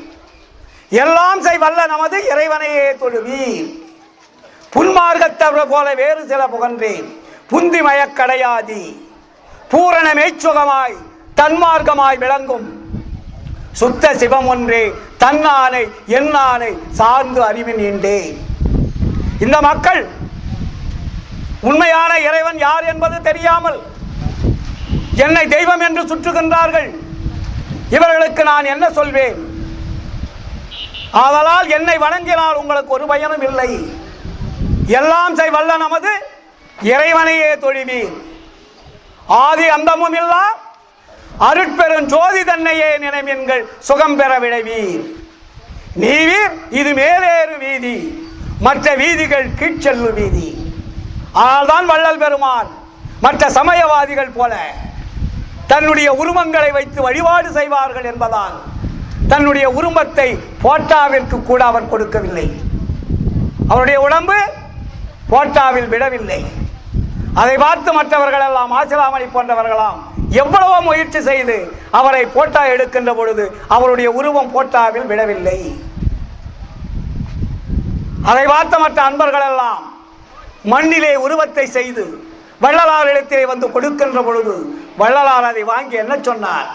எல்லாம் செய் வல்ல நமது இறைவனையே தொழுவீர். புன்மார்க்கத்தவர் போல வேறு சில புகன்றேன் புந்தி மயக்கடையாதி பூரண மெய்ச்சுகமாய் தன்மார்க்கமாய் விளங்கும் சுத்த சிவம் ஒன்றே தன்னானை என்னானை சார்ந்து அறிவின் என்றே. இந்த மக்கள் உண்மையான இறைவன் யார் என்பது தெரியாமல் என்னை தெய்வம் என்று சுற்றுகின்றார்கள். இவர்களுக்கு நான் என்ன சொல்வேன்? ஆதலால் என்னை வணங்கினால் உங்களுக்கு ஒரு பயனும் இல்லை. எல்லாம் செய் வல்ல நமது இறைவனையே தொழுவீர். ஆதி அந்தமும் இல்லா அருட்பெரும் ஜோதி தன்னையே நினைவீர்கள் சுகம் பெற விளைவீர். நீவீர் இது மேலேறு வீதி மற்ற வீதிகள் கீழ்ச்செல்லு வீதி. ஆனால்தான் வள்ளல் பெருமான் மற்ற சமயவாதிகள் போல தன்னுடைய உருவங்களை வைத்து வழிபாடு செய்வார்கள் என்பதால் தன்னுடைய உருவத்தை போட்டாவிற்கு கூட அவர் கொடுக்கவில்லை. அவருடைய உடம்பு போட்டாவில் விடவில்லை. அதை பார்த்து மற்றவர்கள் எல்லாம் ஆசிராமணி போன்றவர்களாம் எவ்வளவோ முயற்சி செய்து அவரை போட்டா எடுக்கின்ற பொழுது அவருடைய உருவம் போட்டாவில் விடவில்லை. அதை பார்த்த மற்ற அன்பர்கள் எல்லாம் மண்ணிலே உருவத்தை செய்து வள்ளலார் இடத்திலே வந்து கொடுக்கின்ற பொழுது வள்ளலார் அதை வாங்கி என்ன சொன்னார்?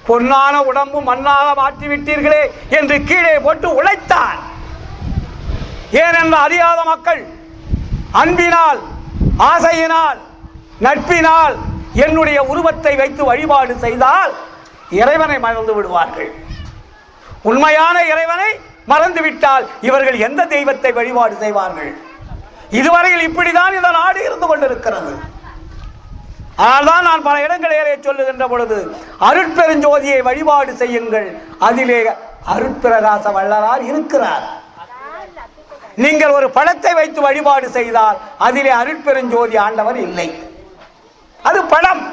பொன்னான உடம்பு மண்ணாக மாற்றிவிட்டீர்களே என்று கீழே போட்டு உழைத்தார். ஏனென்று அறியாத மக்கள் அன்பினால், ஆசையினால், நட்பினால் என்னுடைய உருவத்தை வைத்து வழிபாடு செய்தால் இறைவனை மறந்து விடுவார்கள். உண்மையான இறைவனை மறந்துவிட்டால் இவர்கள் எந்த தெய்வத்தை வழிபாடு செய்வார்கள்? இதுவரையில் இப்படிதான் இந்த நாடு இருந்து கொண்டிருக்கிறது. அதனால்தான் நான் பல இடங்களிலே சொல்லுகின்ற பொழுது அருட்பெருஞ்சோதியை வழிபாடு செய்யுங்கள், அதிலே அருட்பிரகாச வள்ளலார் இருக்கிறார். நீங்கள் ஒரு படத்தை வைத்து வழிபாடு செய்தால் அதிலே அருட்பெருஞ்சோதி ஆண்டவர் இல்லை, அது படம்.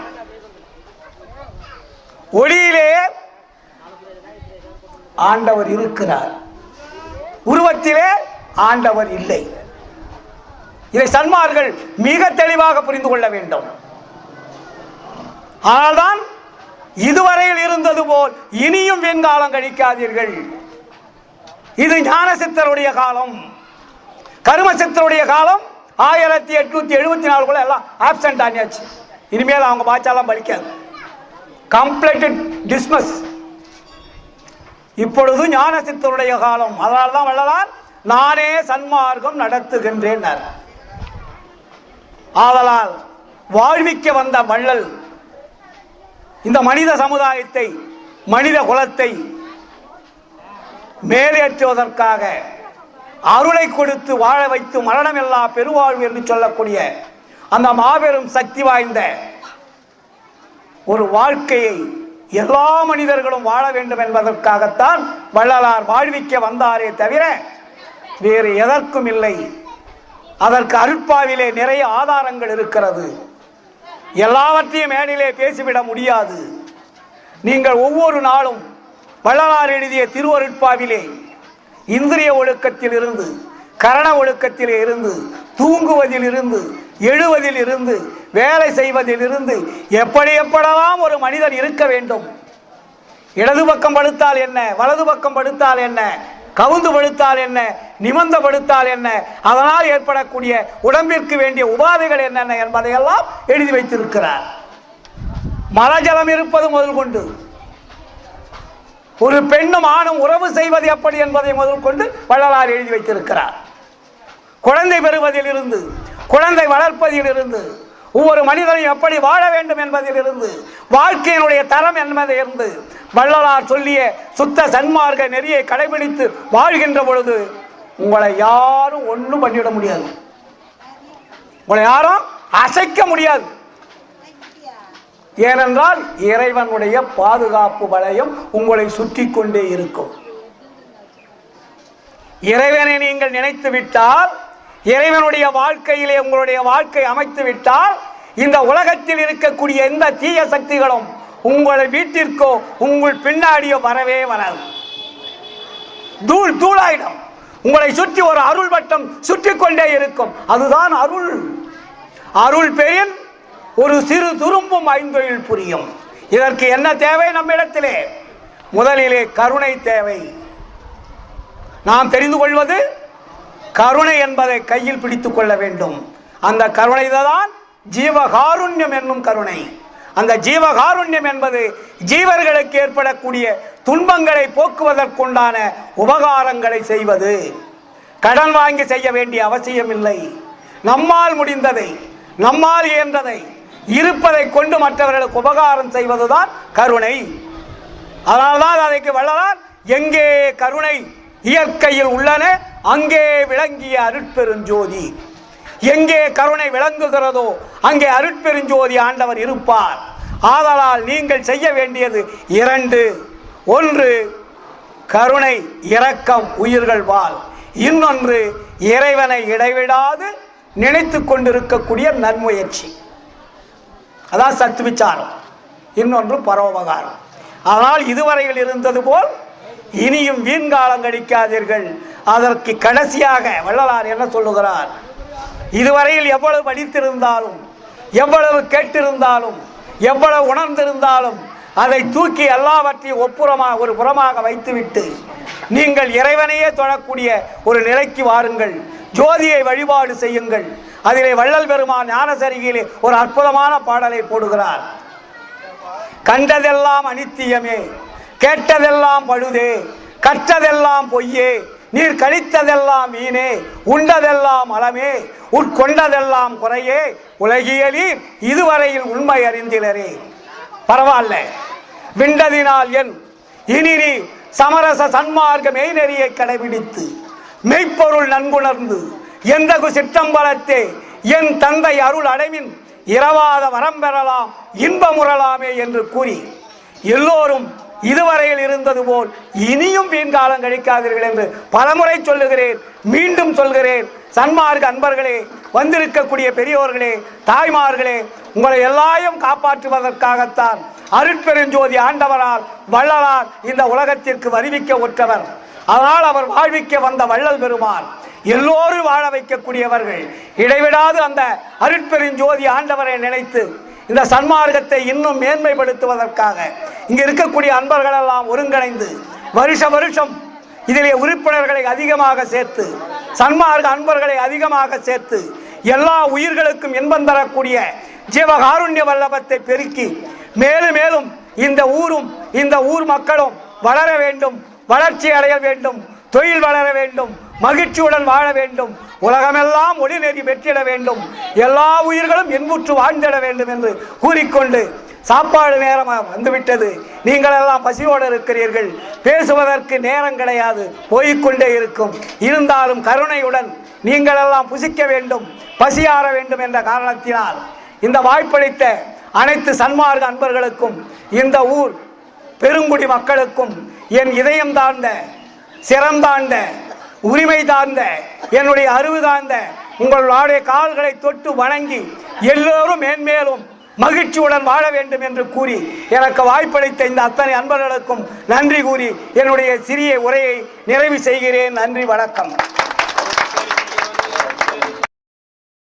ஒளியிலே ஆண்டவர் இருக்கிறார், உருவத்திலே ஆண்டவர் இல்லை. இதை சன்மார்கள் மிக தெளிவாக புரிந்து கொள்ள வேண்டும். ஆனால்தான் இதுவரையில் இருந்தது போல் இனியும் வெண்காலம் கழிக்காதீர்கள். இது ஞான சித்தருடைய காலம், கரும சித்தருடைய காலம். 1874 எல்லாம் ஆப்சென்ட் ஆனியாச்சு. இனிமேல் அவங்க பாச்சாலாம் படிக்காது, கம்ப்ளீட்டட் டிஸ்மஸ். இப்பொழுது ஞான சித்தருடைய காலம். அதனால்தான் வள்ளலார் நானே சன்மார்க்கம் நடத்துகின்றேன். ஆதலால் வாழ்விக்க வந்த வள்ளல் இந்த மனித சமுதாயத்தை, மனித குலத்தை மேலேற்றுவதற்காக அருளை கொடுத்து வாழ வைத்து மரணமில்லா பெருவாழ்வு என்று சொல்லக்கூடிய அந்த மாபெரும் சக்தி வாய்ந்த ஒரு வாழ்க்கையை எல்லா மனிதர்களும் வாழ வேண்டும் என்பதற்காகத்தான் வள்ளலார் வாழ்விக்க வந்தாரே தவிர வேறு எதற்கும் இல்லை. அதற்கு அருட்பாவிலே நிறைய ஆதாரங்கள் இருக்கிறது. எல்லாவற்றையும் மேனிலே பேசிவிட முடியாது. நீங்கள் ஒவ்வொரு நாளும் வள்ளலார் எழுதிய திருவருட்பாவிலே இந்திரிய ஒழுக்கத்தில் இருந்து, கரண ஒழுக்கத்திலே இருந்து, தூங்குவதில் இருந்து, எழுவதில் இருந்து, வேலை செய்வதில் இருந்து எப்படி எப்படெல்லாம் ஒரு மனிதன் இருக்க வேண்டும், இடது பக்கம் படுத்தால் என்ன, வலது பக்கம் படுத்தால் என்ன, கவுந்து படுத்தால் என்ன, நிமிர்ந்து படுத்தால் என்ன, அதனால் ஏற்படக்கூடிய உடம்பிற்கு வேண்டிய உபாதைகள் என்னென்ன என்பதையெல்லாம் எழுதி வைத்திருக்கிறார். மலஜலம் இருப்பது முதல் கொண்டு ஒரு பெண்ணும் ஆணும் உறவு செய்வது எப்படி என்பதை முதல் கொண்டு வள்ளலார் எழுதி வைத்திருக்கிறார். குழந்தை பெறுவதில் இருந்து, குழந்தை வளர்ப்பதில் இருந்து, ஒவ்வொரு மனிதனும் எப்படி வாழ வேண்டும் என்பதில் இருந்து, வாழ்க்கையினுடைய தரம் என்பதை இருந்து வள்ளலார் சொல்லிய சுத்த சன்மார்க்க நெறியை கடைபிடித்து வாழ்கின்ற பொழுது உங்களை யாரும் ஒன்றும் பண்ணிவிட முடியாது, உங்களை யாரும் அசைக்க முடியாது. ஏனென்றால் இறைவனுடைய பாதுகாப்பு வளையம் உங்களை சுற்றி கொண்டே இருக்கும். இறைவனை நீங்கள் நினைத்து விட்டால், இறைவனுடைய வாழ்க்கையிலே உங்களுடைய வாழ்க்கை அமைத்து விட்டால், இந்த உலகத்தில் இருக்கக்கூடிய எந்த தீய சக்திகளும் உங்களை வீட்டிற்கோ உங்கள் பின்னாடியோ வரவே வராது. தூள் தூளாயிடும். உங்களை சுற்றி ஒரு அருள் வட்டம் சுற்றி கொண்டே இருக்கும். அதுதான் அருள். அருள் பெயர் ஒரு சிறு துரும்பும் ஐந்தொழில் புரியும். இதற்கு என்ன தேவை? நம்மிடத்திலே முதலிலே கருணை தேவை. நாம் தெரிந்து கொள்வது கருணை என்பதை கையில் பிடித்துக் கொள்ள வேண்டும். அந்த கருணை தான் ஜீவகாருண்யம் என்னும் கருணை. அந்த ஜீவகாருண்யம் என்பது ஜீவர்களுக்கு ஏற்படக்கூடிய துன்பங்களை போக்குவதற்குண்டான உபகாரங்களை செய்வது. கடன் வாங்கி செய்ய வேண்டிய அவசியம் இல்லை. நம்மால் முடிந்ததை, நம்மால் இயன்றதை, இருப்பதை கொண்டு மற்றவர்களுக்கு உபகாரம் செய்வதுதான் கருணை. அதனால்தான் அதற்கு வள்ளலார் எங்கே கருணை இயற்கையில் உள்ளன அங்கே விளங்கிய அருட்பெருஞ்சோதி. எங்கே கருணை விளங்குகிறதோ அங்கே அருட்பெருஞ்சோதி ஆண்டவர் இருப்பார். ஆதலால் நீங்கள் செய்ய வேண்டியது இரண்டு. ஒன்று கருணை இரக்கம் உயிர்கள் வாழ். இன்னொன்று இறைவனை இடைவிடாது நினைத்து கொண்டிருக்கக்கூடிய நன்முயற்சி, அதான் சத்து விசாரம். இன்னொன்று பரோபகாரம். ஆனால் இதுவரையில் இருந்தது போல் இனியும் வீண்காலம் கழிக்காதீர்கள். அதற்கு கடைசியாக வள்ளலார் என்ன சொல்லுகிறார்? இதுவரையில் எவ்வளவு படித்திருந்தாலும், எவ்வளவு கேட்டிருந்தாலும், எவ்வளவு உணர்ந்திருந்தாலும் அதை தூக்கி எல்லாவற்றையும் ஒரு புறமாக வைத்துவிட்டு நீங்கள் இறைவனையே தொழக்கூடிய ஒரு நிலைக்கு வாருங்கள். ஜோதியை வழிபாடு செய்யுங்கள். அதிலே வள்ளல் பெருமான் ஞானசரிகையிலே ஒரு அற்புதமான பாடலை போடுகிறார். கண்டதெல்லாம் அனித்தியமே, கேட்டதெல்லாம் பழுதே, கற்றதெல்லாம் பொய்யே, நீர் கழித்ததெல்லாம் வீணே, உண்டதெல்லாம் அலமே, உட்கொண்டதெல்லாம் குறையே, உலகியலீர் இதுவரையில் உண்மை அறிந்திலரே. பரவாயில்ல, விண்டதினால் என் இனி நீ சமரச சன்மார்க்க மெய்நெறியை கடைபிடித்து மெய்ப்பொருள் நன்குணர்ந்து எந்த சிற்றம்பலத்தே என் தந்தை அருள் அடைமின் இரவாத வரம் பெறலாம் இன்பமுறலாமே என்று கூறி எல்லோரும் இதுவரையில் இருந்தது போல் இனியும் வீண் காலம் கழிக்காதீர்கள் என்று பலமுறை சொல்லுகிறேன், மீண்டும் சொல்கிறேன். சன்மார்க்க அன்பர்களே, வந்திருக்கக்கூடிய பெரியோர்களே, தாய்மார்களே, உங்களை எல்லாரையும் காப்பாற்றுவதற்காகத்தான் அருட்பெருஞ்சோதி ஆண்டவரால் வள்ளலார் இந்த உலகத்திற்கு வருவிக்க ஒற்றவர். அதனால் அவர் வாழ்விக்க வந்த வள்ளல் பெருமான் எல்லோரும் வாழ வைக்கக்கூடியவர்கள். இடைவிடாது அந்த அருட்பெருஞ்சோதி ஆண்டவரை நினைத்து இந்த சன்மார்க்கத்தை இன்னும் மேன்மைப்படுத்துவதற்காக இங்க இருக்கக்கூடிய அன்பர்கள் எல்லாம் ஒருங்கிணைந்து வருஷம் இதிலே உறுப்பினர்களை அதிகமாக சேர்த்து, சன்மார்க்க அன்பர்களை அதிகமாக சேர்த்து, எல்லா உயிர்களுக்கும் இன்பம் தரக்கூடிய ஜீவகாருண்ய வல்லபத்தை பெருக்கி மேலும் மேலும் இந்த ஊரும் இந்த ஊர் மக்களும் வளர வேண்டும், வளர்ச்சி அடைய வேண்டும், தொழில் வளர வேண்டும், மகிழ்ச்சியுடன் வாழ வேண்டும், உலகமெல்லாம் ஒளி நெறி பெற்றிட வேண்டும், எல்லா உயிர்களும் இன்புற்று வாழ்ந்திட வேண்டும் என்று கூறிக்கொண்டு சாப்பாடு நேரம் வந்துவிட்டது. நீங்கள் எல்லாம் பசியோடு இருக்கிறீர்கள், பேசுவதற்கு நேரம் கிடையாது, போய்கொண்டே இருக்கும். இருந்தாலும் கருணையுடன் நீங்கள் எல்லாம் புசிக்க வேண்டும், பசியாற வேண்டும் என்ற காரணத்தினால் இந்த வாய்ப்பளித்த அனைத்து சன்மார்க்க அன்பர்களுக்கும் இந்த ஊர் பெருங்குடி மக்களுக்கும் என் இதயம் தாழ்ந்த, சிரம் தாழ்ந்த, உரிமை தாழ்ந்த, என்னுடைய அறிவு தாழ்ந்த உங்களுடைய கால்களை தொட்டு வணங்கி எல்லோரும் மேன்மேலும் மகிழ்ச்சியுடன் வாழ வேண்டும் என்று கூறி எனக்கு வாய்ப்பளித்த இந்த அத்தனை அன்பர்களுக்கும் நன்றி கூறி என்னுடைய சிறிய உரையை நிறைவு செய்கிறேன். நன்றி, வணக்கம்.